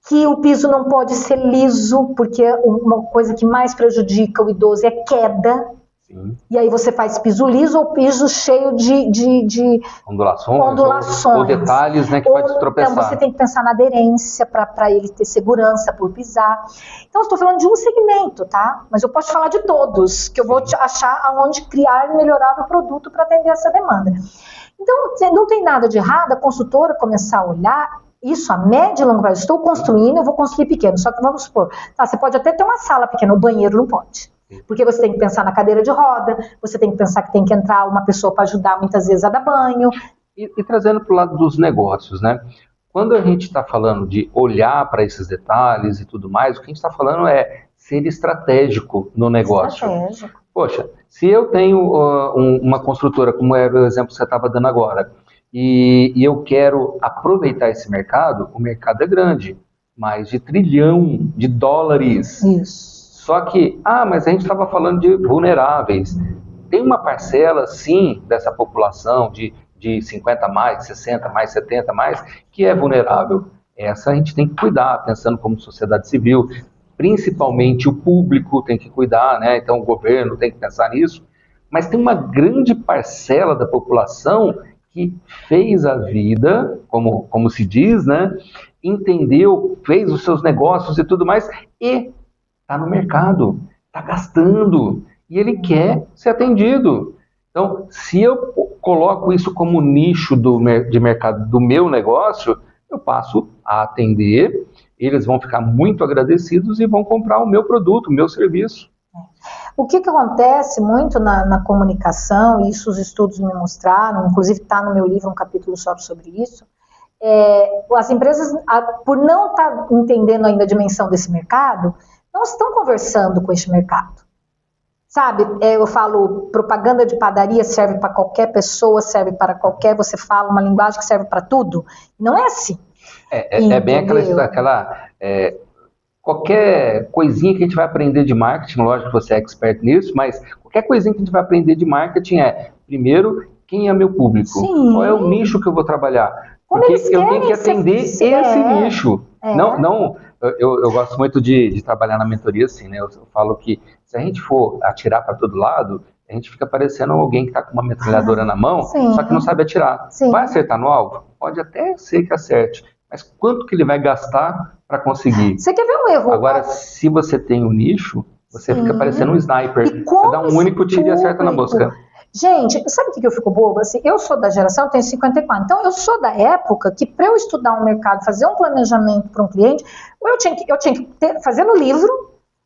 que o piso não pode ser liso, porque uma coisa que mais prejudica o idoso é queda. Sim. E aí você faz piso liso ou piso cheio de ondulações. Ou detalhes, né, que pode tropeçar. Então você tem que pensar na aderência para ele ter segurança por pisar. Então eu estou falando de um segmento, tá? Mas eu posso falar de todos, que eu vou te achar aonde criar e melhorar o produto para atender essa demanda. Então não tem nada de errado a consultora começar a olhar isso a médio e longo prazo. Estou construindo, eu vou construir pequeno. Só que vamos supor, tá, você pode até ter uma sala pequena, o banheiro não pode. Porque você tem que pensar na cadeira de roda, você tem que pensar que tem que entrar uma pessoa para ajudar muitas vezes a dar banho. E trazendo para o lado dos negócios, né? Quando a gente está falando de olhar para esses detalhes e tudo mais, o que a gente está falando é ser estratégico no negócio. Estratégico. Poxa, se eu tenho uma construtora, como era o exemplo que você estava dando agora, e eu quero aproveitar esse mercado, o mercado é grande, mais de $1 trilhão. Isso. Só que, mas a gente estava falando de vulneráveis. Tem uma parcela, sim, dessa população de 50 mais, 60 mais, 70 mais, que é vulnerável. Essa a gente tem que cuidar, pensando como sociedade civil, principalmente o público tem que cuidar, né? Então o governo tem que pensar nisso. Mas tem uma grande parcela da população que fez a vida, como se diz, né? Entendeu, fez os seus negócios e tudo mais, e está no mercado, está gastando, e ele quer ser atendido. Então, se eu coloco isso como nicho de mercado do meu negócio, eu passo a atender, eles vão ficar muito agradecidos e vão comprar o meu produto, o meu serviço. O que acontece muito na comunicação, e isso os estudos me mostraram, inclusive está no meu livro um capítulo só sobre isso, as empresas, por não estar entendendo ainda a dimensão desse mercado, não estão conversando com esse mercado. Sabe, eu falo, propaganda de padaria serve para qualquer pessoa, serve para qualquer, você fala uma linguagem que serve para tudo. Não é assim. É bem aquela qualquer coisinha que a gente vai aprender de marketing, lógico que você é expert nisso, mas qualquer coisinha que a gente vai aprender de marketing primeiro, quem é meu público? Sim. Qual é o nicho que eu vou trabalhar? Como Porque eu tenho que atender esse nicho. Não, eu gosto muito de trabalhar na mentoria assim, né? Eu falo que se a gente for atirar para todo lado, a gente fica parecendo alguém que está com uma metralhadora na mão, só que não sabe atirar. Sim. Vai acertar no alvo? Pode até ser que acerte, mas quanto que ele vai gastar para conseguir? Você quer ver um erro? Agora, se você tem um nicho, você fica parecendo um sniper. E Você dá um único tiro e acerta na mosca. Gente, sabe o que eu fico boba? Assim, eu sou da geração, eu tenho 54, então eu sou da época que para eu estudar um mercado, fazer um planejamento para um cliente, eu tinha que fazer no livro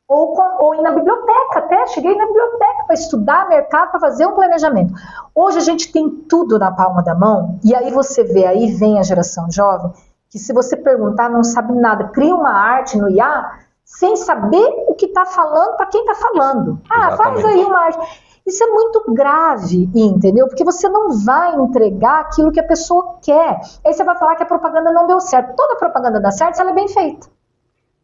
ou ir na biblioteca até, cheguei na biblioteca para estudar mercado, para fazer um planejamento. Hoje a gente tem tudo na palma da mão, e aí você vê, aí vem a geração jovem, que se você perguntar não sabe nada, cria uma arte no IA, sem saber o que está falando para quem está falando. Faz aí uma arte. Isso é muito grave, entendeu? Porque você não vai entregar aquilo que a pessoa quer. Aí você vai falar que a propaganda não deu certo. Toda propaganda dá certo se ela é bem feita.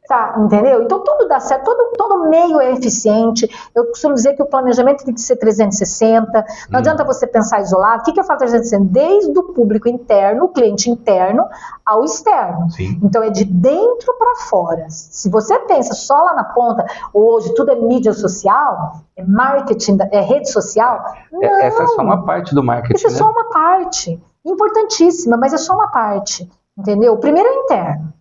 Tá, entendeu? Então tudo dá certo, todo meio é eficiente. Eu costumo dizer que o planejamento tem que ser 360. Não adianta você pensar isolado. O que eu falo 360? Desde o público interno, o cliente interno, ao externo. Sim. Então é de dentro para fora. Se você pensa só lá na ponta, hoje tudo é mídia social, é marketing, é rede social. Não. Essa é só uma parte do marketing. Isso é só uma parte. Importantíssima, mas é só uma parte. Entendeu? O primeiro é interno.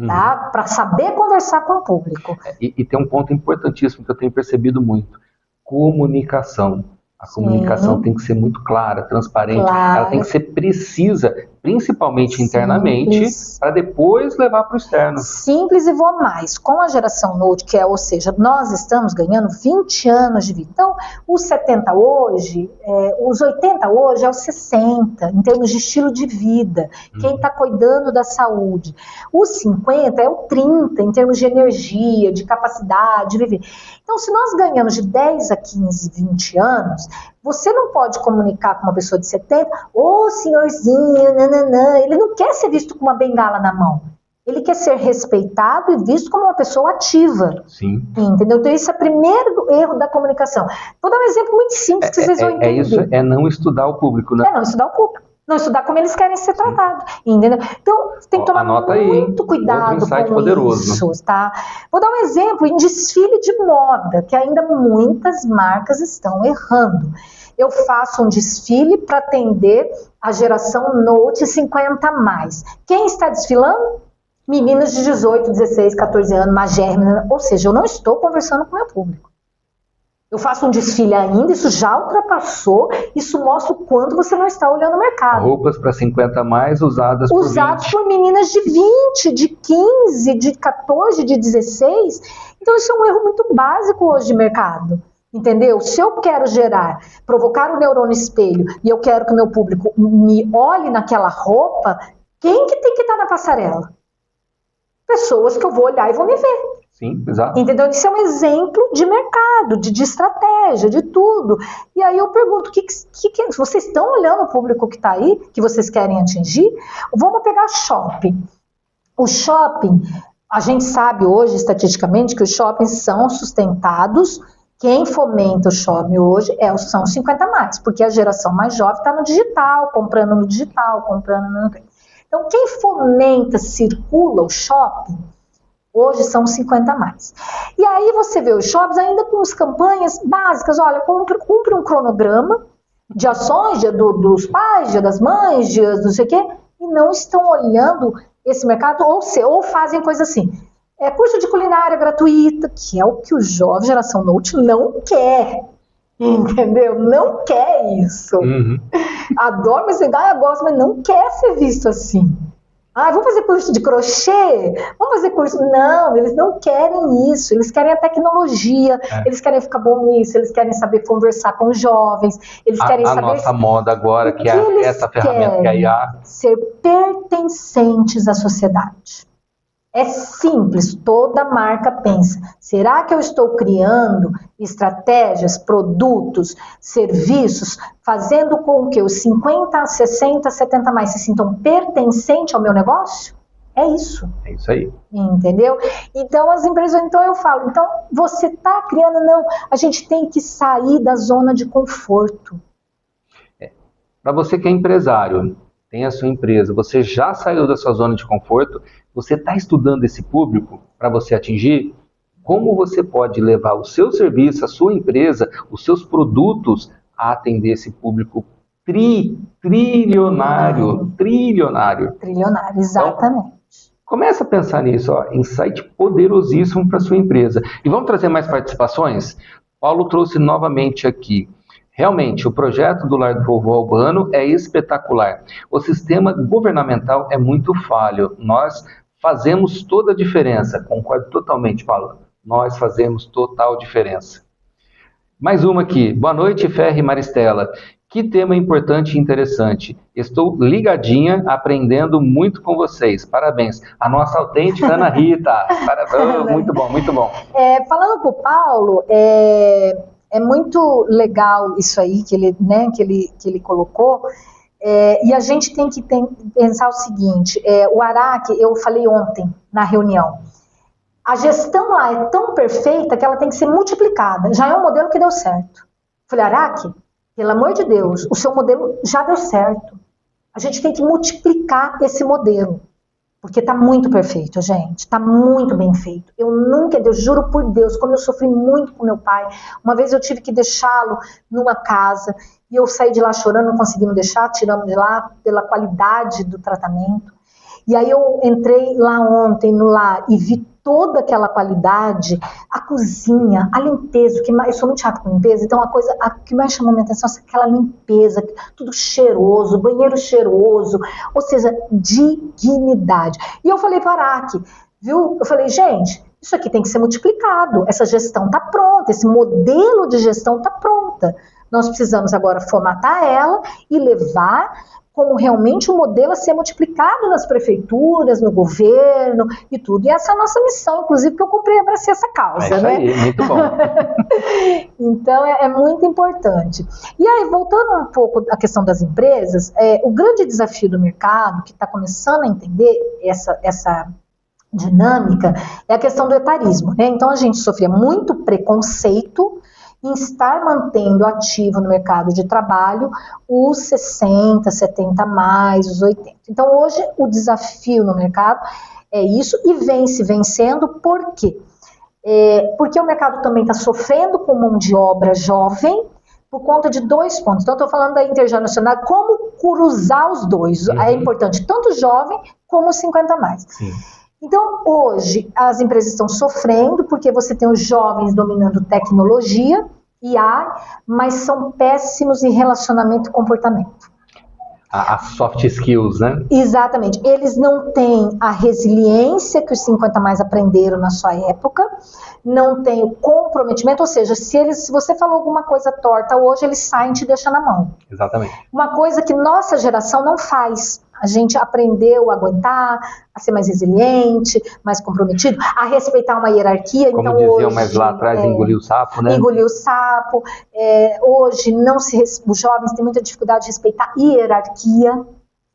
Tá? Para saber conversar com o público. E tem um ponto importantíssimo que eu tenho percebido muito: comunicação. A comunicação tem que ser muito clara, transparente, ela tem que ser precisa, principalmente internamente, para depois levar para o externo. Simples, e vou mais. Com a geração Note, ou seja, nós estamos ganhando 20 anos de vida. Então, os 70 hoje, os 80 hoje é os 60, em termos de estilo de vida. Quem está cuidando da saúde. Os 50 é o 30, em termos de energia, de capacidade de viver. Então, se nós ganhamos de 10 a 15, 20 anos, você não pode comunicar com uma pessoa de 70, senhorzinho, nananã. Ele não quer ser visto com uma bengala na mão. Ele quer ser respeitado e visto como uma pessoa ativa. Sim. Entendeu? Então, esse é o primeiro erro da comunicação. Vou dar um exemplo muito simples que vocês vão entender. Isso é não estudar o público, né? Não estudar o público. Não estudar como eles querem ser tratados. Entendeu? Então, tem que tomar muito cuidado com isso, tá? Vou dar um exemplo em desfile de moda, que ainda muitas marcas estão errando. Eu faço um desfile para atender a geração Note 50+. Quem está desfilando? Meninas de 18, 16, 14 anos, magérrimas. Ou seja, eu não estou conversando com o meu público. Eu faço um desfile ainda, isso já ultrapassou, isso mostra o quanto você não está olhando o mercado. Roupas para 50+, usadas por meninas de 20, de 15, de 14, de 16. Então isso é um erro muito básico hoje de mercado. Entendeu? Se eu quero provocar o neurônio espelho e eu quero que o meu público me olhe naquela roupa, quem que tem que estar na passarela? Pessoas que eu vou olhar e vou me ver. Sim, exato. Entendeu? Isso é um exemplo de mercado, de estratégia, de tudo. E aí eu pergunto, vocês estão olhando o público que está aí, que vocês querem atingir? Vamos pegar shopping. O shopping, a gente sabe hoje, estatisticamente, que os shoppings são sustentados. Quem fomenta o shopping hoje são 50+, porque a geração mais jovem está no digital, comprando no digital, comprando no... Então, quem fomenta, circula o shopping, hoje são 50+. E aí você vê os shoppings ainda com as campanhas básicas, olha, cumpre um cronograma de ações, dia dos pais, dia das mães, dia não sei o quê, e não estão olhando esse mercado, ou fazem coisa assim. Curso de culinária gratuita, que é o que o jovem geração Note não quer, entendeu? Não quer isso. Adora, mas gosta, mas não quer ser visto assim. Vamos fazer curso de crochê? Vamos fazer curso... Não, eles não querem isso. Eles querem a tecnologia, eles querem ficar bom nisso, eles querem saber conversar com os jovens, eles querem saber... A nossa moda agora, que é essa ferramenta que é a IA. Ser pertencentes à sociedade. É simples, toda marca pensa, será que eu estou criando estratégias, produtos, serviços, fazendo com que os 50, 60, 70+ se sintam pertencentes ao meu negócio? É isso. É isso aí. Entendeu? Então as empresas, eu falo, você está criando, não, a gente tem que sair da zona de conforto. Para você que é empresário, tem a sua empresa, você já saiu da sua zona de conforto, você está estudando esse público para você atingir? Como você pode levar o seu serviço, a sua empresa, os seus produtos a atender esse público trilionário? Trilionário, exatamente. Então, começa a pensar nisso, insight poderosíssimo para a sua empresa. E vamos trazer mais participações? Paulo trouxe novamente aqui. Realmente, o projeto do Lar do Vovô Albano é espetacular. O sistema governamental é muito falho. Nós fazemos toda a diferença. Concordo totalmente, Paulo. Nós fazemos total diferença. Mais uma aqui. Boa noite, Ferri e Maristela. Que tema importante e interessante. Estou ligadinha, aprendendo muito com vocês. Parabéns. A nossa autêntica Ana Rita. Parabéns. Muito bom, muito bom. Falando para o Paulo, é muito legal isso aí que ele colocou, e a gente tem que pensar o seguinte, o Araque, eu falei ontem na reunião, a gestão lá é tão perfeita que ela tem que ser multiplicada, já é um modelo que deu certo. Falei, Araque, pelo amor de Deus, o seu modelo já deu certo, a gente tem que multiplicar esse modelo. Porque tá muito perfeito, gente. Tá muito bem feito. Eu juro por Deus, como eu sofri muito com meu pai. Uma vez eu tive que deixá-lo numa casa e eu saí de lá chorando, não conseguimos deixar, tiramos de lá pela qualidade do tratamento. E aí eu entrei lá ontem no lar e vi toda aquela qualidade, a cozinha, a limpeza, eu sou muito chata com limpeza, então a que mais chamou minha atenção é aquela limpeza, tudo cheiroso, banheiro cheiroso, ou seja, dignidade. E eu falei para a Araque, viu? Eu falei, gente, isso aqui tem que ser multiplicado, essa gestão está pronta, esse modelo de gestão está pronta. Nós precisamos agora formatar ela e levar como realmente o modelo a ser multiplicado nas prefeituras, no governo e tudo. E essa é a nossa missão, inclusive, que eu abracei essa causa. Isso aí, muito bom. Então, é muito importante. E aí, voltando um pouco à questão das empresas, o grande desafio do mercado, que está começando a entender essa dinâmica, é a questão do etarismo, né? Então, a gente sofria muito preconceito em estar mantendo ativo no mercado de trabalho os 60, 70+, os 80. Então, hoje, o desafio no mercado é isso e vem se vencendo. Por quê? Porque o mercado também está sofrendo com mão de obra jovem por conta de 2 pontos. Então, estou falando da intergeracional, como cruzar os dois. É importante tanto jovem como 50+. Sim. Então, hoje, as empresas estão sofrendo porque você tem os jovens dominando tecnologia, IA, mas são péssimos em relacionamento e comportamento. As soft skills, né? Exatamente. Eles não têm a resiliência que os 50 mais aprenderam na sua época, não têm o comprometimento, ou seja, se você falou alguma coisa torta hoje, eles saem e te deixam na mão. Exatamente. Uma coisa que nossa geração não faz. A gente aprendeu a aguentar, a ser mais resiliente, mais comprometido, a respeitar uma hierarquia. Como então, diziam hoje, mais lá atrás, engolir o sapo, né? Engolir o sapo. Hoje, os jovens têm muita dificuldade de respeitar hierarquia.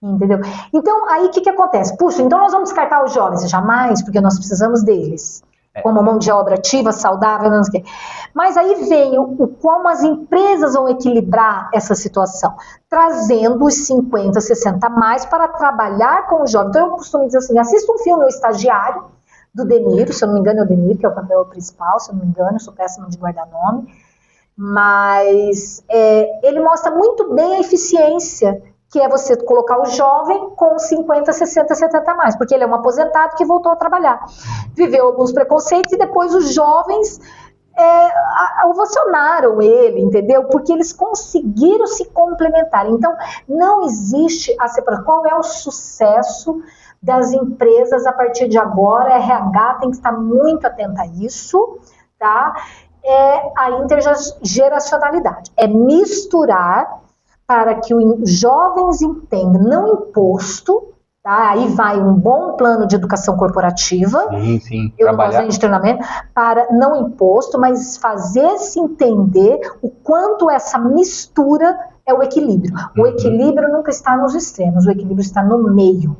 Entendeu? Então, aí o que acontece? Puxa, então nós vamos descartar os jovens? Jamais, porque nós precisamos deles. Como mão de obra ativa, saudável, não sei o quê. Mas aí vem como as empresas vão equilibrar essa situação, trazendo os 50, 60 mais para trabalhar com o jovem. Então eu costumo dizer assim, assista um filme, O Estagiário, do De Niro, se eu não me engano é o De Niro, que é o papel principal, se eu não me engano, eu sou péssima de guardar nome, mas ele mostra muito bem a eficiência que é você colocar o jovem com 50, 60, 70 mais, porque ele é um aposentado que voltou a trabalhar. Viveu alguns preconceitos e depois os jovens ovacionaram ele, entendeu? Porque eles conseguiram se complementar. Então, não existe a separação. Qual é o sucesso das empresas a partir de agora? A RH tem que estar muito atenta a isso, tá? É a intergeracionalidade. É misturar para que os jovens entendam, não imposto, tá? Aí vai um bom plano de educação corporativa, Sim. Eu não gosto de treinamento, para não imposto, mas fazer-se entender o quanto essa mistura é o equilíbrio. O equilíbrio nunca está nos extremos, o equilíbrio está no meio.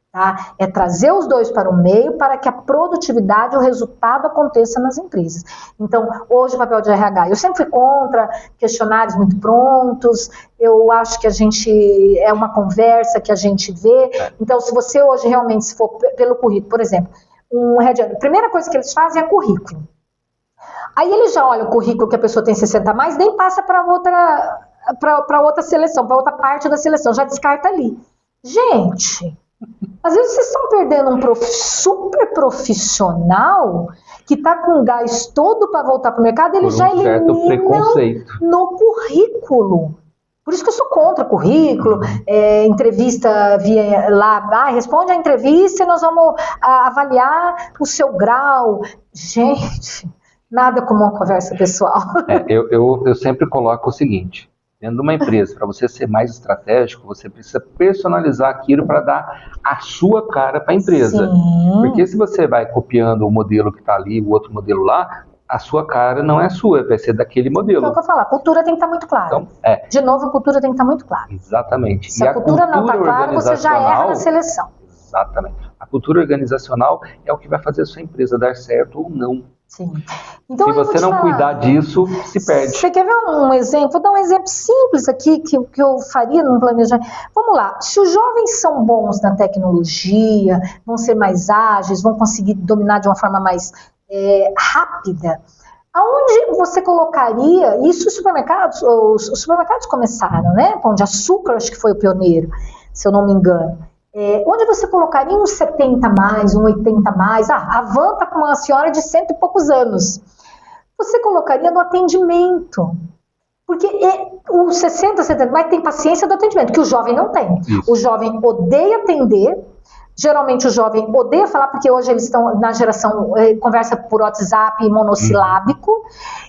Tá? É trazer os dois para o meio para que a produtividade, o resultado aconteça nas empresas. Então, hoje o papel de RH, eu sempre fui contra questionários muito prontos, eu acho que a gente, é uma conversa que a gente vê, então se você hoje realmente, se for pelo currículo, por exemplo, a primeira coisa que eles fazem é currículo. Aí eles já olham o currículo que a pessoa tem 60 a mais, nem passa para outra seleção, para outra parte da seleção, já descarta ali. Gente... Às vezes vocês estão perdendo um super profissional que está com gás todo para voltar para o mercado, ele já elimina no currículo. Por isso que eu sou contra currículo, entrevista via lá, responde a entrevista e nós vamos avaliar o seu grau. Gente, nada como uma conversa pessoal. Eu sempre coloco o seguinte. Dentro de uma empresa, para você ser mais estratégico, você precisa personalizar aquilo para dar a sua cara para a empresa. Sim. Porque se você vai copiando o modelo que está ali, o outro modelo lá, a sua cara não é sua, vai ser daquele modelo. Então, o que eu falar, a cultura tem que estar muito clara. Então, De novo, a cultura tem que estar muito clara. Exatamente. Se a cultura não está clara, você já erra na seleção. Exatamente. A cultura organizacional é o que vai fazer a sua empresa dar certo ou não. Sim. Então, se você não cuidar disso, se perde. Você quer ver um exemplo? Vou dar um exemplo simples aqui que eu faria num planejamento. Vamos lá, se os jovens são bons na tecnologia, vão ser mais ágeis, vão conseguir dominar de uma forma mais rápida, aonde você colocaria isso? Os supermercados começaram, né? Pão de Açúcar, acho que foi o pioneiro, se eu não me engano. Onde você colocaria um 70 mais, um 80 mais? A Van está com uma senhora de 100 e poucos anos. Você colocaria no atendimento. Porque o 60, 70 mais tem paciência do atendimento, que o jovem não tem. Isso. O jovem odeia atender. Geralmente o jovem odeia falar, porque hoje eles estão na geração, conversa por WhatsApp monossilábico.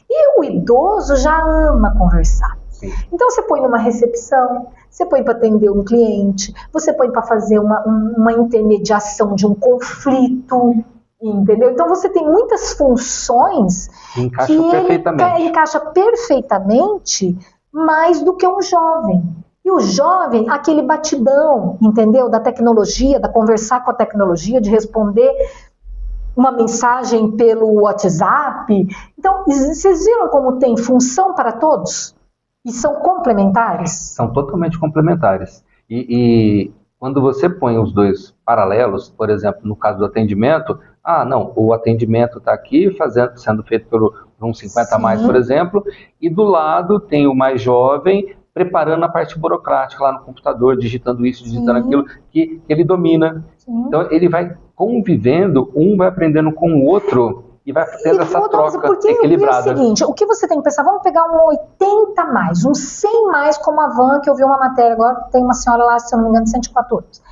E o idoso já ama conversar. Sim. Então você põe numa recepção, você põe para atender um cliente, você põe para fazer uma intermediação de um conflito, entendeu? Então você tem muitas funções que ele encaixa perfeitamente mais do que um jovem. E o jovem, aquele batidão, entendeu? Da tecnologia, da conversar com a tecnologia, de responder uma mensagem pelo WhatsApp. Então, vocês viram como tem função para todos? E são complementares? São totalmente complementares. E quando você põe os dois paralelos, por exemplo, no caso do atendimento, o atendimento está aqui sendo feito por um 50 a mais, por exemplo, e do lado tem o mais jovem preparando a parte burocrática lá no computador, digitando isso, digitando aquilo, que ele domina. Então ele vai convivendo, um vai aprendendo com o outro, e vai tendo essa troca porque equilibrada. É o seguinte, o que você tem que pensar, vamos pegar um 80 mais, um 100 mais como a Van, que eu vi uma matéria agora, tem uma senhora lá, se eu não me engano, de 104 anos.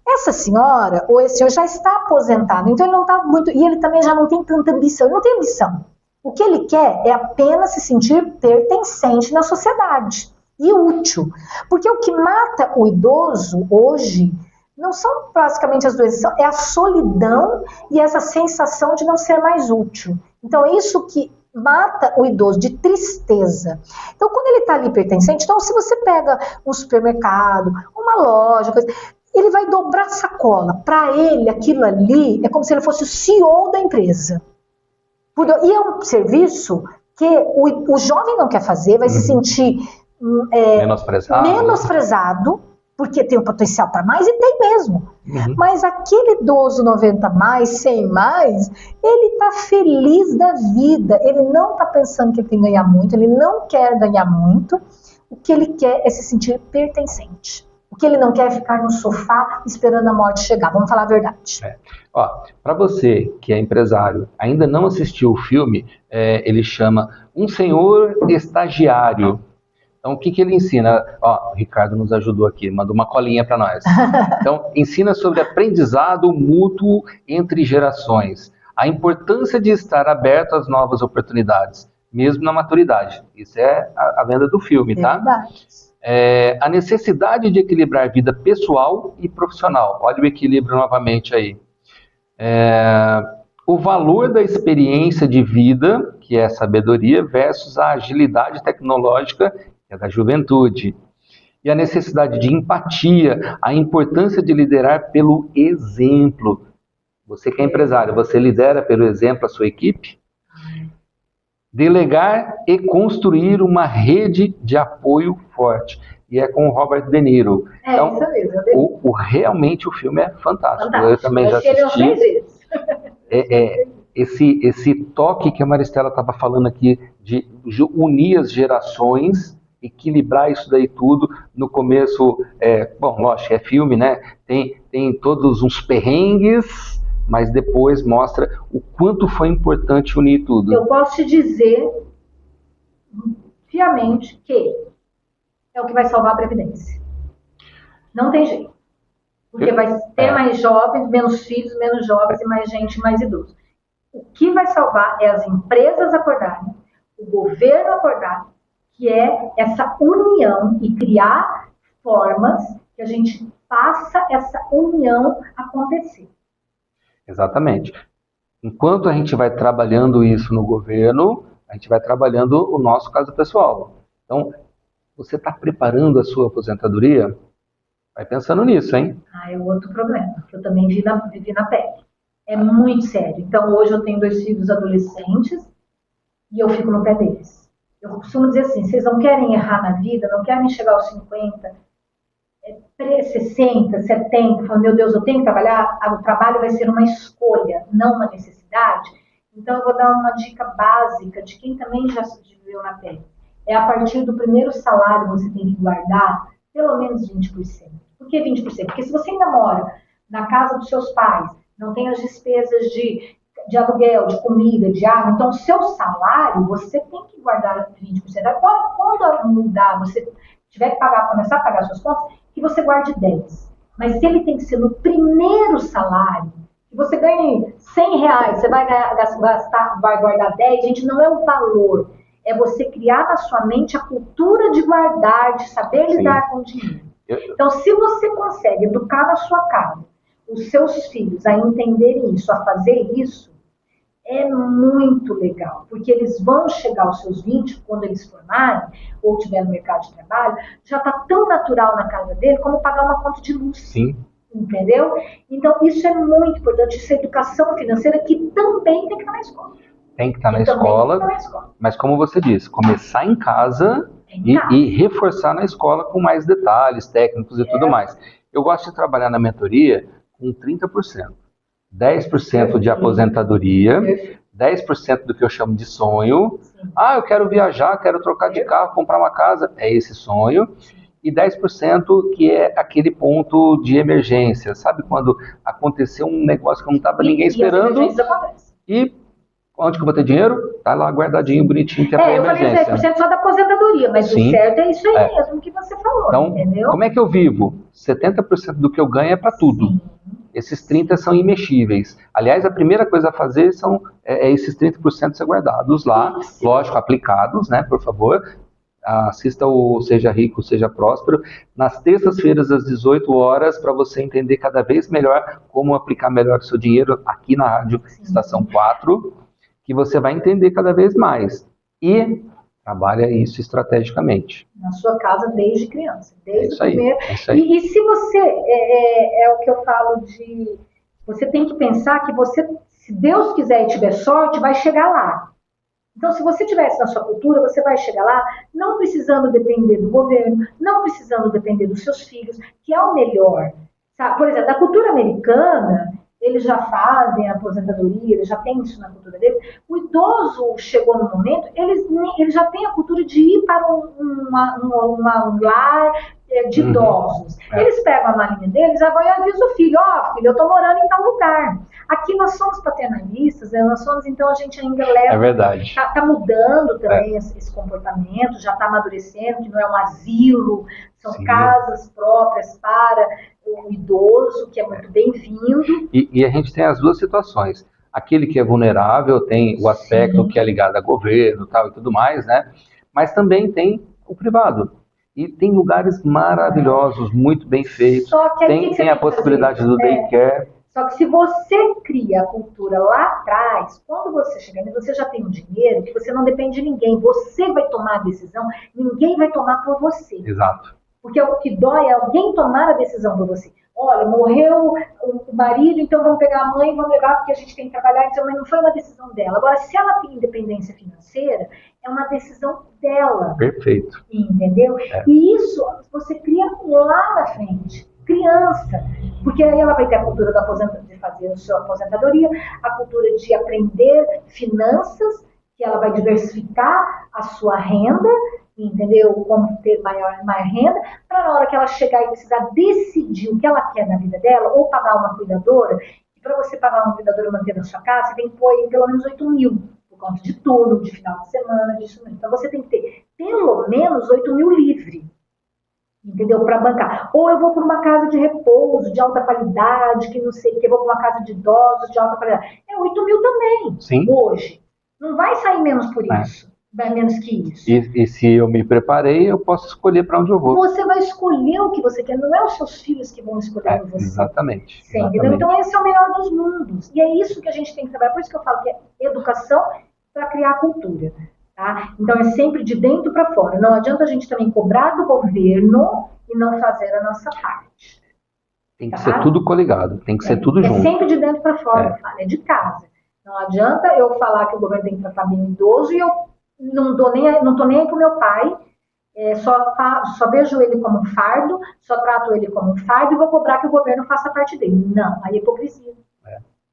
Essa senhora, ou esse senhor, já está aposentado, então ele não está muito, e ele também já não tem tanta ambição, ele não tem ambição. O que ele quer é apenas se sentir pertencente na sociedade e útil. Porque o que mata o idoso hoje não são basicamente as doenças, é a solidão e essa sensação de não ser mais útil. Então é isso que mata o idoso, de tristeza. Então quando ele está ali pertencente, então se você pega um supermercado, uma loja, coisa, ele vai dobrar a sacola. Para ele, aquilo ali é como se ele fosse o CEO da empresa. E é um serviço que o jovem não quer fazer, vai se sentir menosprezado, porque tem o potencial para mais, e tem mesmo. Mas aquele idoso 90 mais, 100 mais, ele está feliz da vida, ele não está pensando que ele tem que ganhar muito, ele não quer ganhar muito, o que ele quer é se sentir pertencente. O que ele não quer é ficar no sofá esperando a morte chegar, vamos falar a verdade. Para você que é empresário, ainda não assistiu o filme, ele chama Um Senhor Estagiário. Então, o que ele ensina? O Ricardo nos ajudou aqui, mandou uma colinha para nós. Então, ensina sobre aprendizado mútuo entre gerações, a importância de estar aberto às novas oportunidades, mesmo na maturidade. Isso é a venda do filme, tá? Verdade. A necessidade de equilibrar vida pessoal e profissional. Olha o equilíbrio novamente aí. O valor da experiência de vida, que é a sabedoria, versus a agilidade tecnológica, que é da juventude. E a necessidade de empatia, a importância de liderar pelo exemplo. Você que é empresário, você lidera pelo exemplo a sua equipe? Delegar e construir uma rede de apoio forte. E é com o Robert De Niro. Então, isso mesmo. Realmente o filme é fantástico. Eu também já assisti. Esse toque que a Maristela estava falando aqui de unir as gerações, equilibrar isso daí tudo. No começo, lógico, é filme, né? Tem todos uns perrengues, mas depois mostra o quanto foi importante unir tudo. Eu posso te dizer, fiamente, que é o que vai salvar a Previdência. Não tem jeito. Porque vai ter mais jovens, menos filhos, menos jovens e mais gente, mais idoso. O que vai salvar é as empresas acordarem, o governo acordar, que é essa união e criar formas que a gente faça essa união acontecer. Exatamente. Enquanto a gente vai trabalhando isso no governo, a gente vai trabalhando o nosso caso pessoal. Então, você está preparando a sua aposentadoria? Vai pensando nisso, hein? É outro problema, que eu também vivi na pele. É muito sério. Então, hoje eu tenho 2 filhos adolescentes e eu fico no pé deles. Eu costumo dizer assim, vocês não querem errar na vida, não querem chegar aos 50, 60, 70, falando, meu Deus, eu tenho que trabalhar, o trabalho vai ser uma escolha, não uma necessidade. Então eu vou dar uma dica básica de quem também já viveu na pele. É a partir do primeiro salário você tem que guardar pelo menos 20%. Por que 20%? Porque se você ainda mora na casa dos seus pais, não tem as despesas de aluguel, de comida, de água, então o seu salário, você tem que guardar 20%. Quando mudar, você tiver que começar a pagar suas contas, que você guarde 10%. Mas se ele tem que ser no primeiro salário, que você ganhe R$100, você vai guardar 10%, gente, não é um valor. É você criar na sua mente a cultura de guardar, de saber lidar com o dinheiro. Então, se você consegue educar na sua casa os seus filhos a entenderem isso, a fazer isso, é muito legal, porque eles vão chegar aos seus 20, quando eles formarem, ou tiver no mercado de trabalho, já está tão natural na casa dele como pagar uma conta de luz. Sim. Entendeu? Então, isso é muito importante, isso é educação financeira que também tem que estar na escola. Tem que estar na escola, mas como você disse, começar em casa e reforçar na escola com mais detalhes técnicos e tudo mais. Eu gosto de trabalhar na mentoria com 30%. 10% de aposentadoria, 10% do que eu chamo de sonho. Eu quero viajar, quero trocar de carro, comprar uma casa, é esse sonho. E 10% que é aquele ponto de emergência. Sabe quando aconteceu um negócio que não estava ninguém esperando? E Onde que eu vou ter dinheiro? Tá lá guardadinho, bonitinho, que é para Eu falei emergência. 10% só da aposentadoria, mas Sim. o certo é isso aí É. mesmo que você falou, Então, entendeu? como é que eu vivo? 70% do que eu ganho é para tudo. Sim. Esses 30% são imexíveis. Aliás, a primeira coisa a fazer são esses 30% ser guardados lá, Isso. lógico, aplicados, né, por favor. Assista o Seja Rico, Seja Próspero, nas terças-feiras às 18 horas, para você entender cada vez melhor como aplicar melhor o seu dinheiro aqui na Rádio Estação 4, que você vai entender cada vez mais. E trabalha isso estrategicamente. Na sua casa desde criança, desde É isso o aí, primeiro. é isso aí. E se você, é o que eu falo de, você tem que pensar que você, se Deus quiser e tiver sorte, vai chegar lá. Então, se você tivesse na sua cultura, você vai chegar lá não precisando depender do governo, não precisando depender dos seus filhos, que é o melhor. Sabe? Por exemplo, na cultura americana, eles já fazem a aposentadoria, eles já têm isso na cultura deles. O idoso chegou no momento, ele já tem a cultura de ir para um lar de idosos. Eles pegam a malinha deles, agora e avisam o filho, filho, eu estou morando em tal lugar. Aqui nós somos paternalistas, nós somos, então a gente ainda leva... É verdade. Está mudando também esse comportamento, já está amadurecendo, que não é um asilo, são Sim. casas próprias para o idoso, que é muito bem-vindo. E a gente tem as duas situações. Aquele que é vulnerável tem o aspecto que é ligado a governo tal, e tudo mais, né? Mas também tem o privado. E tem lugares maravilhosos, muito bem feitos. Só que aí Tem a possibilidade do daycare. Só que se você cria a cultura lá atrás, quando você chega ali, você já tem um dinheiro que você não depende de ninguém. Você vai tomar a decisão, ninguém vai tomar por você. Exato. Porque o que dói é alguém tomar a decisão por você. Olha, morreu o marido, então vamos pegar a mãe e vamos levar porque a gente tem que trabalhar. Então, mas não foi uma decisão dela. Agora, se ela tem independência financeira, é uma decisão dela. Perfeito. Entendeu? E isso você cria lá na frente. Criança. Porque aí ela vai ter a cultura de fazer a sua aposentadoria, a cultura de aprender finanças, que ela vai diversificar a sua renda, entendeu? Como ter maior renda, para na hora que ela chegar e precisar decidir o que ela quer na vida dela, ou pagar uma cuidadora, e para você pagar uma cuidadora e manter na sua casa, você tem que pôr aí pelo menos 8 mil, por conta de turno, de final de semana, disso mesmo. Então você tem que ter pelo menos 8 mil livre, entendeu? Para bancar. Ou eu vou para uma casa de repouso, de alta qualidade, que não sei, que eu vou para uma casa de idosos de alta qualidade. É 8 mil também, Sim. Hoje. Não vai sair menos por isso. Vai menos que isso. E se eu me preparei, eu posso escolher para onde eu vou. Você vai escolher o que você quer, não é os seus filhos que vão escolher você. Exatamente. Entendeu? Então esse é o melhor dos mundos. E é isso que a gente tem que trabalhar. Por isso que eu falo que é educação para criar cultura. Tá? Então é sempre de dentro para fora. Não adianta a gente também cobrar do governo e não fazer a nossa parte. Tem que ser tudo coligado, tem que ser tudo junto. É sempre de dentro para fora, é de casa. Não adianta eu falar que o governo tem que tratar bem o idoso e eu não tô nem aí pro meu pai, só vejo ele como um fardo, só trato ele como um fardo e vou cobrar que o governo faça parte dele. Não, aí é hipocrisia.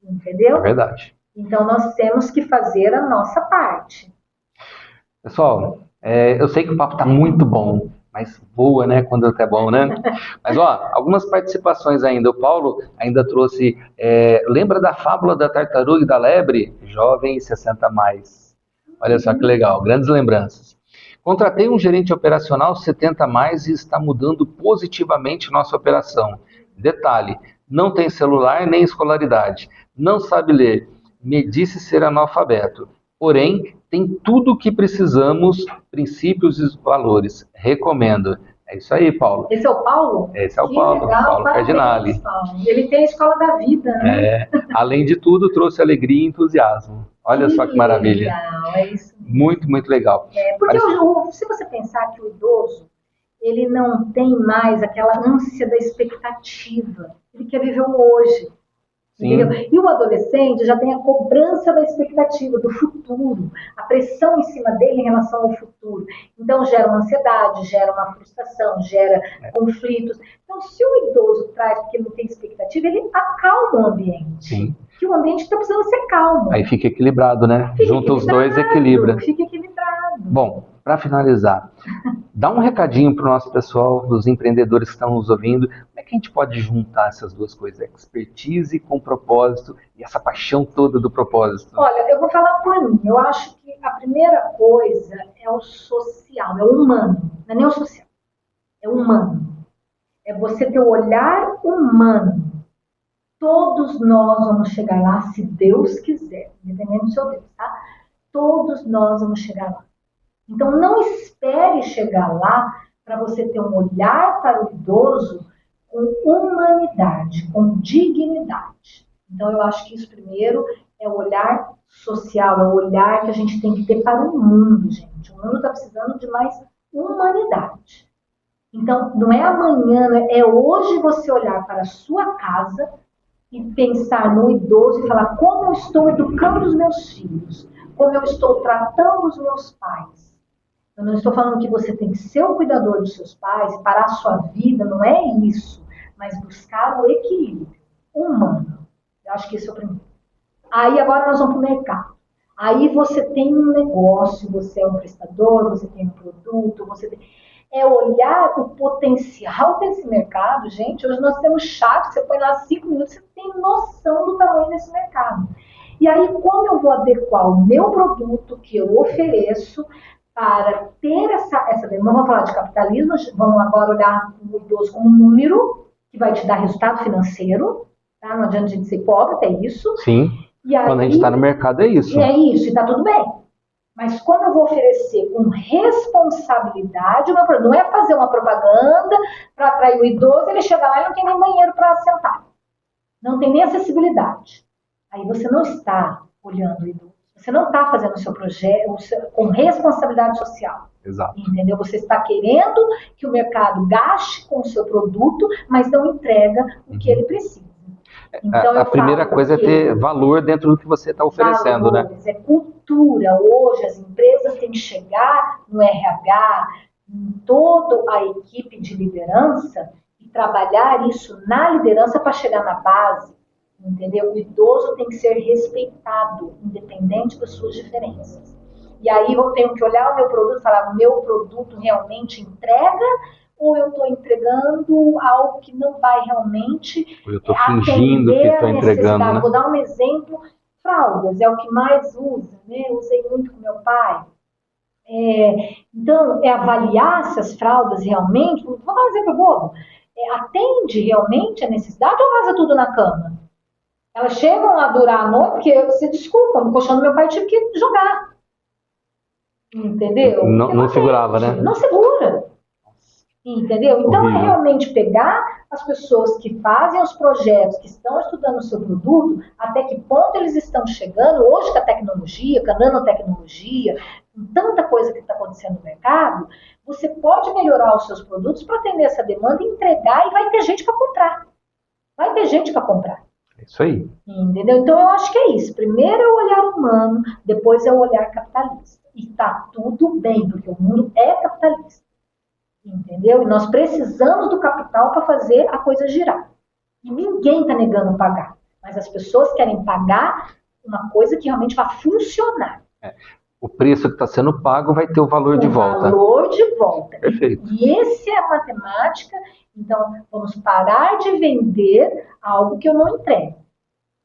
Entendeu? É verdade. Então nós temos que fazer a nossa parte. Pessoal, eu sei que o papo está muito bom, mas voa, né, quando é bom, né? Mas, algumas participações ainda. O Paulo ainda trouxe, lembra da fábula da tartaruga e da lebre? Jovem e 60 mais. Olha só que legal, grandes lembranças. Contratei um gerente operacional 70 mais e está mudando positivamente nossa operação. Detalhe, não tem celular nem escolaridade, não sabe ler, me disse ser analfabeto. Porém, tem tudo o que precisamos, princípios e valores. Recomendo. É isso aí, Paulo. Esse é o Paulo? Esse é o que Paulo, legal, Paulo parabéns, Cardinale. Paulo. Ele tem a escola da vida, né? Além de tudo, trouxe alegria e entusiasmo. Olha só que maravilha. Legal, é isso mesmo. Muito, muito legal. Porque se você pensar que o idoso, ele não tem mais aquela ânsia da expectativa. Ele quer viver o hoje. Entendeu? E o adolescente já tem a cobrança da expectativa, do futuro, a pressão em cima dele em relação ao futuro. Então gera uma ansiedade, gera uma frustração, gera conflitos. Então se o idoso traz, porque ele não tem expectativa, ele acalma o ambiente. Sim. Que o ambiente está precisando ser calmo. Aí fica equilibrado, né? Junta os dois, equilibra. Fica equilibrado. Bom, para finalizar, dá um recadinho para o nosso pessoal, dos empreendedores que estão nos ouvindo. Como é que a gente pode juntar essas duas coisas? Expertise com propósito e essa paixão toda do propósito. Olha, eu vou falar por mim. Eu acho que a primeira coisa é o social, é o humano. Não é nem o social, é o humano. É você ter o olhar humano. Todos nós vamos chegar lá, se Deus quiser, independente do seu Deus, tá? Todos nós vamos chegar lá. Então, não espere chegar lá para você ter um olhar para o idoso com humanidade, com dignidade. Então, eu acho que isso primeiro é o olhar social, é o olhar que a gente tem que ter para o mundo, gente. O mundo está precisando de mais humanidade. Então, não é amanhã, é hoje você olhar para a sua casa e pensar no idoso e falar como eu estou educando os meus filhos, como eu estou tratando os meus pais. Eu não estou falando que você tem que ser o cuidador dos seus pais e parar a sua vida, não é isso, mas buscar o equilíbrio humano. Eu acho que esse é o primeiro. Aí agora nós vamos para o mercado. Aí você tem um negócio, você é um prestador, você tem um produto, você tem... É olhar o potencial desse mercado, gente. Hoje nós temos chat, você põe lá 5 minutos, você tem noção do tamanho desse mercado. E aí, como eu vou adequar o meu produto que eu ofereço para ter essa demanda? Vamos falar de capitalismo, vamos agora olhar o idoso como um número que vai te dar resultado financeiro, tá? Não adianta a gente ser pobre, é isso. Sim, e aí, quando a gente está no mercado é isso. É isso, e está tudo bem. Mas como eu vou oferecer com responsabilidade, não é fazer uma propaganda para atrair o idoso, ele chega lá e não tem nem banheiro para sentar. Não tem nem acessibilidade. Aí você não está olhando o idoso. Você não está fazendo o seu projeto com responsabilidade social. Exato. Entendeu? Você está querendo que o mercado gaste com o seu produto, mas não entrega o que ele precisa. Então, a primeira coisa é ter valor dentro do que você está oferecendo, valores, né? É cultura. Hoje as empresas têm que chegar no RH, em toda a equipe de liderança e trabalhar isso na liderança para chegar na base, entendeu? O idoso tem que ser respeitado, independente das suas diferenças. E aí eu tenho que olhar o meu produto e falar, o meu produto realmente entrega ou eu estou entregando algo que não vai realmente eu estou fingindo que estou entregando, né? Vou dar um exemplo, fraldas, é o que mais usa, né? Eu usei muito com meu pai. Então, avaliar se as fraldas realmente, vou dar um exemplo bobo, atende realmente a necessidade ou vaza tudo na cama? Elas chegam a durar a noite, porque, você desculpa, no colchão do meu pai tive que jogar. Entendeu? Não segurava, né? Não segura. Entendeu? Então é realmente pegar as pessoas que fazem os projetos, que estão estudando o seu produto, até que ponto eles estão chegando, hoje com a tecnologia, com a nanotecnologia, com tanta coisa que está acontecendo no mercado, você pode melhorar os seus produtos para atender essa demanda, entregar e vai ter gente para comprar. Vai ter gente para comprar. É isso aí. Entendeu? Então eu acho que é isso. Primeiro é o olhar humano, depois é o olhar capitalista. E tá tudo bem, porque o mundo é capitalista. Entendeu? E nós precisamos do capital para fazer a coisa girar. E ninguém está negando pagar. Mas as pessoas querem pagar uma coisa que realmente vai funcionar. O preço que está sendo pago vai ter o valor de volta. O valor de volta. Perfeito. E essa é a matemática. Então, vamos parar de vender algo que eu não entrego.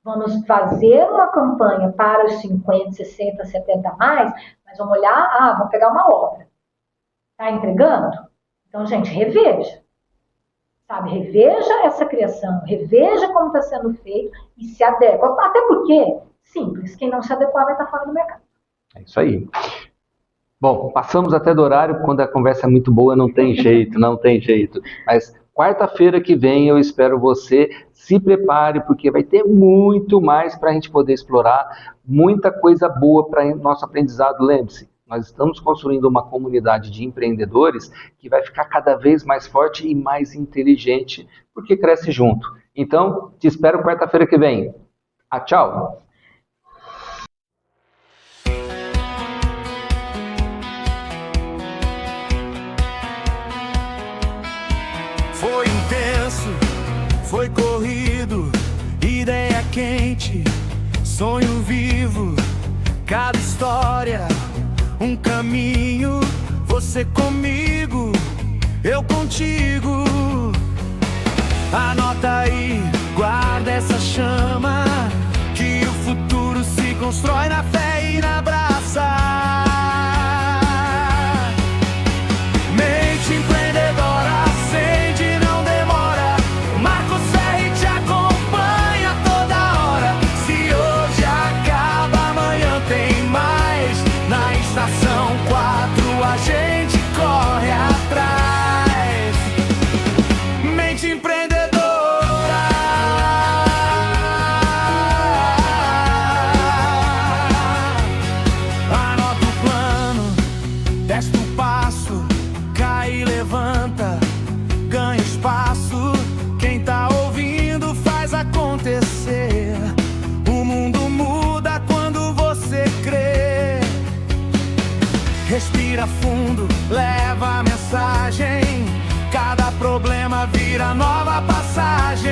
Vamos fazer uma campanha para os 50, 60, 70 a mais, mas vamos olhar, vamos pegar uma obra. Está entregando? Então, gente, reveja, sabe? Reveja essa criação, reveja como está sendo feito e se adequa. Até porque, simples, quem não se adequar vai estar fora do mercado. É isso aí. Bom, passamos até do horário, quando a conversa é muito boa, não tem jeito, não tem jeito. Mas quarta-feira que vem eu espero você, se prepare, porque vai ter muito mais para a gente poder explorar, muita coisa boa para nosso aprendizado, lembre-se. Nós estamos construindo uma comunidade de empreendedores que vai ficar cada vez mais forte e mais inteligente, porque cresce junto. Então, te espero quarta-feira que vem. Tchau! Foi intenso, foi corrido, ideia quente, sonho vivo, cada história, um caminho, você comigo, eu contigo. Anota aí, guarda essa chama, que o futuro se constrói na fé e na abraça. Mente empreendedora, acende, não demora. Marcos Ferri te acompanha toda hora. Se hoje acaba, amanhã tem mais. Na estação 4 a gente corre atrás. Mente empreendedora. Anota o plano, testa o passo, cai e levanta, ganha espaço. Quem tá ouvindo faz acontecer. O mundo muda quando você crê. Respira fundo, leva a mensagem. Cada problema vira nova passagem.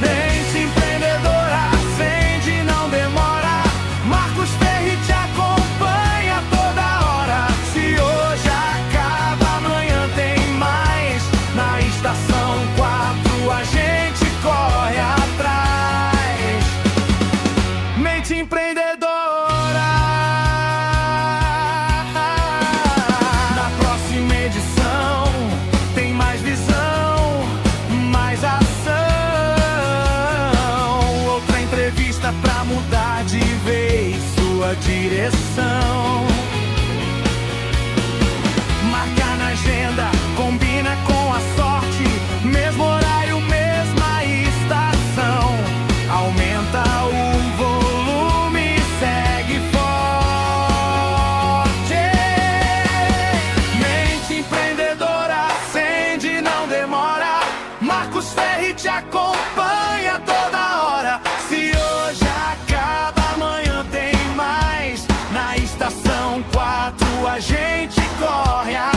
Mente empreendedora, acende, não demora. Marcos Ferri te acompanha toda hora. Se hoje acaba, amanhã tem mais. Na estação 4 a gente corre atrás. Mente empreendedora. Na próxima edição tem mais visão, mais ação. Outra entrevista pra mudar de vez sua direção. Marca na agenda, combina com a sorte. Mesmo horário, mesma estação. Aumenta o volume, segue forte. Mente empreendedora, acende, não demora. Marcos Ferri te acompanha toda hora. Se hoje acaba, amanhã tem mais. Na estação 4 a gente corre atrás.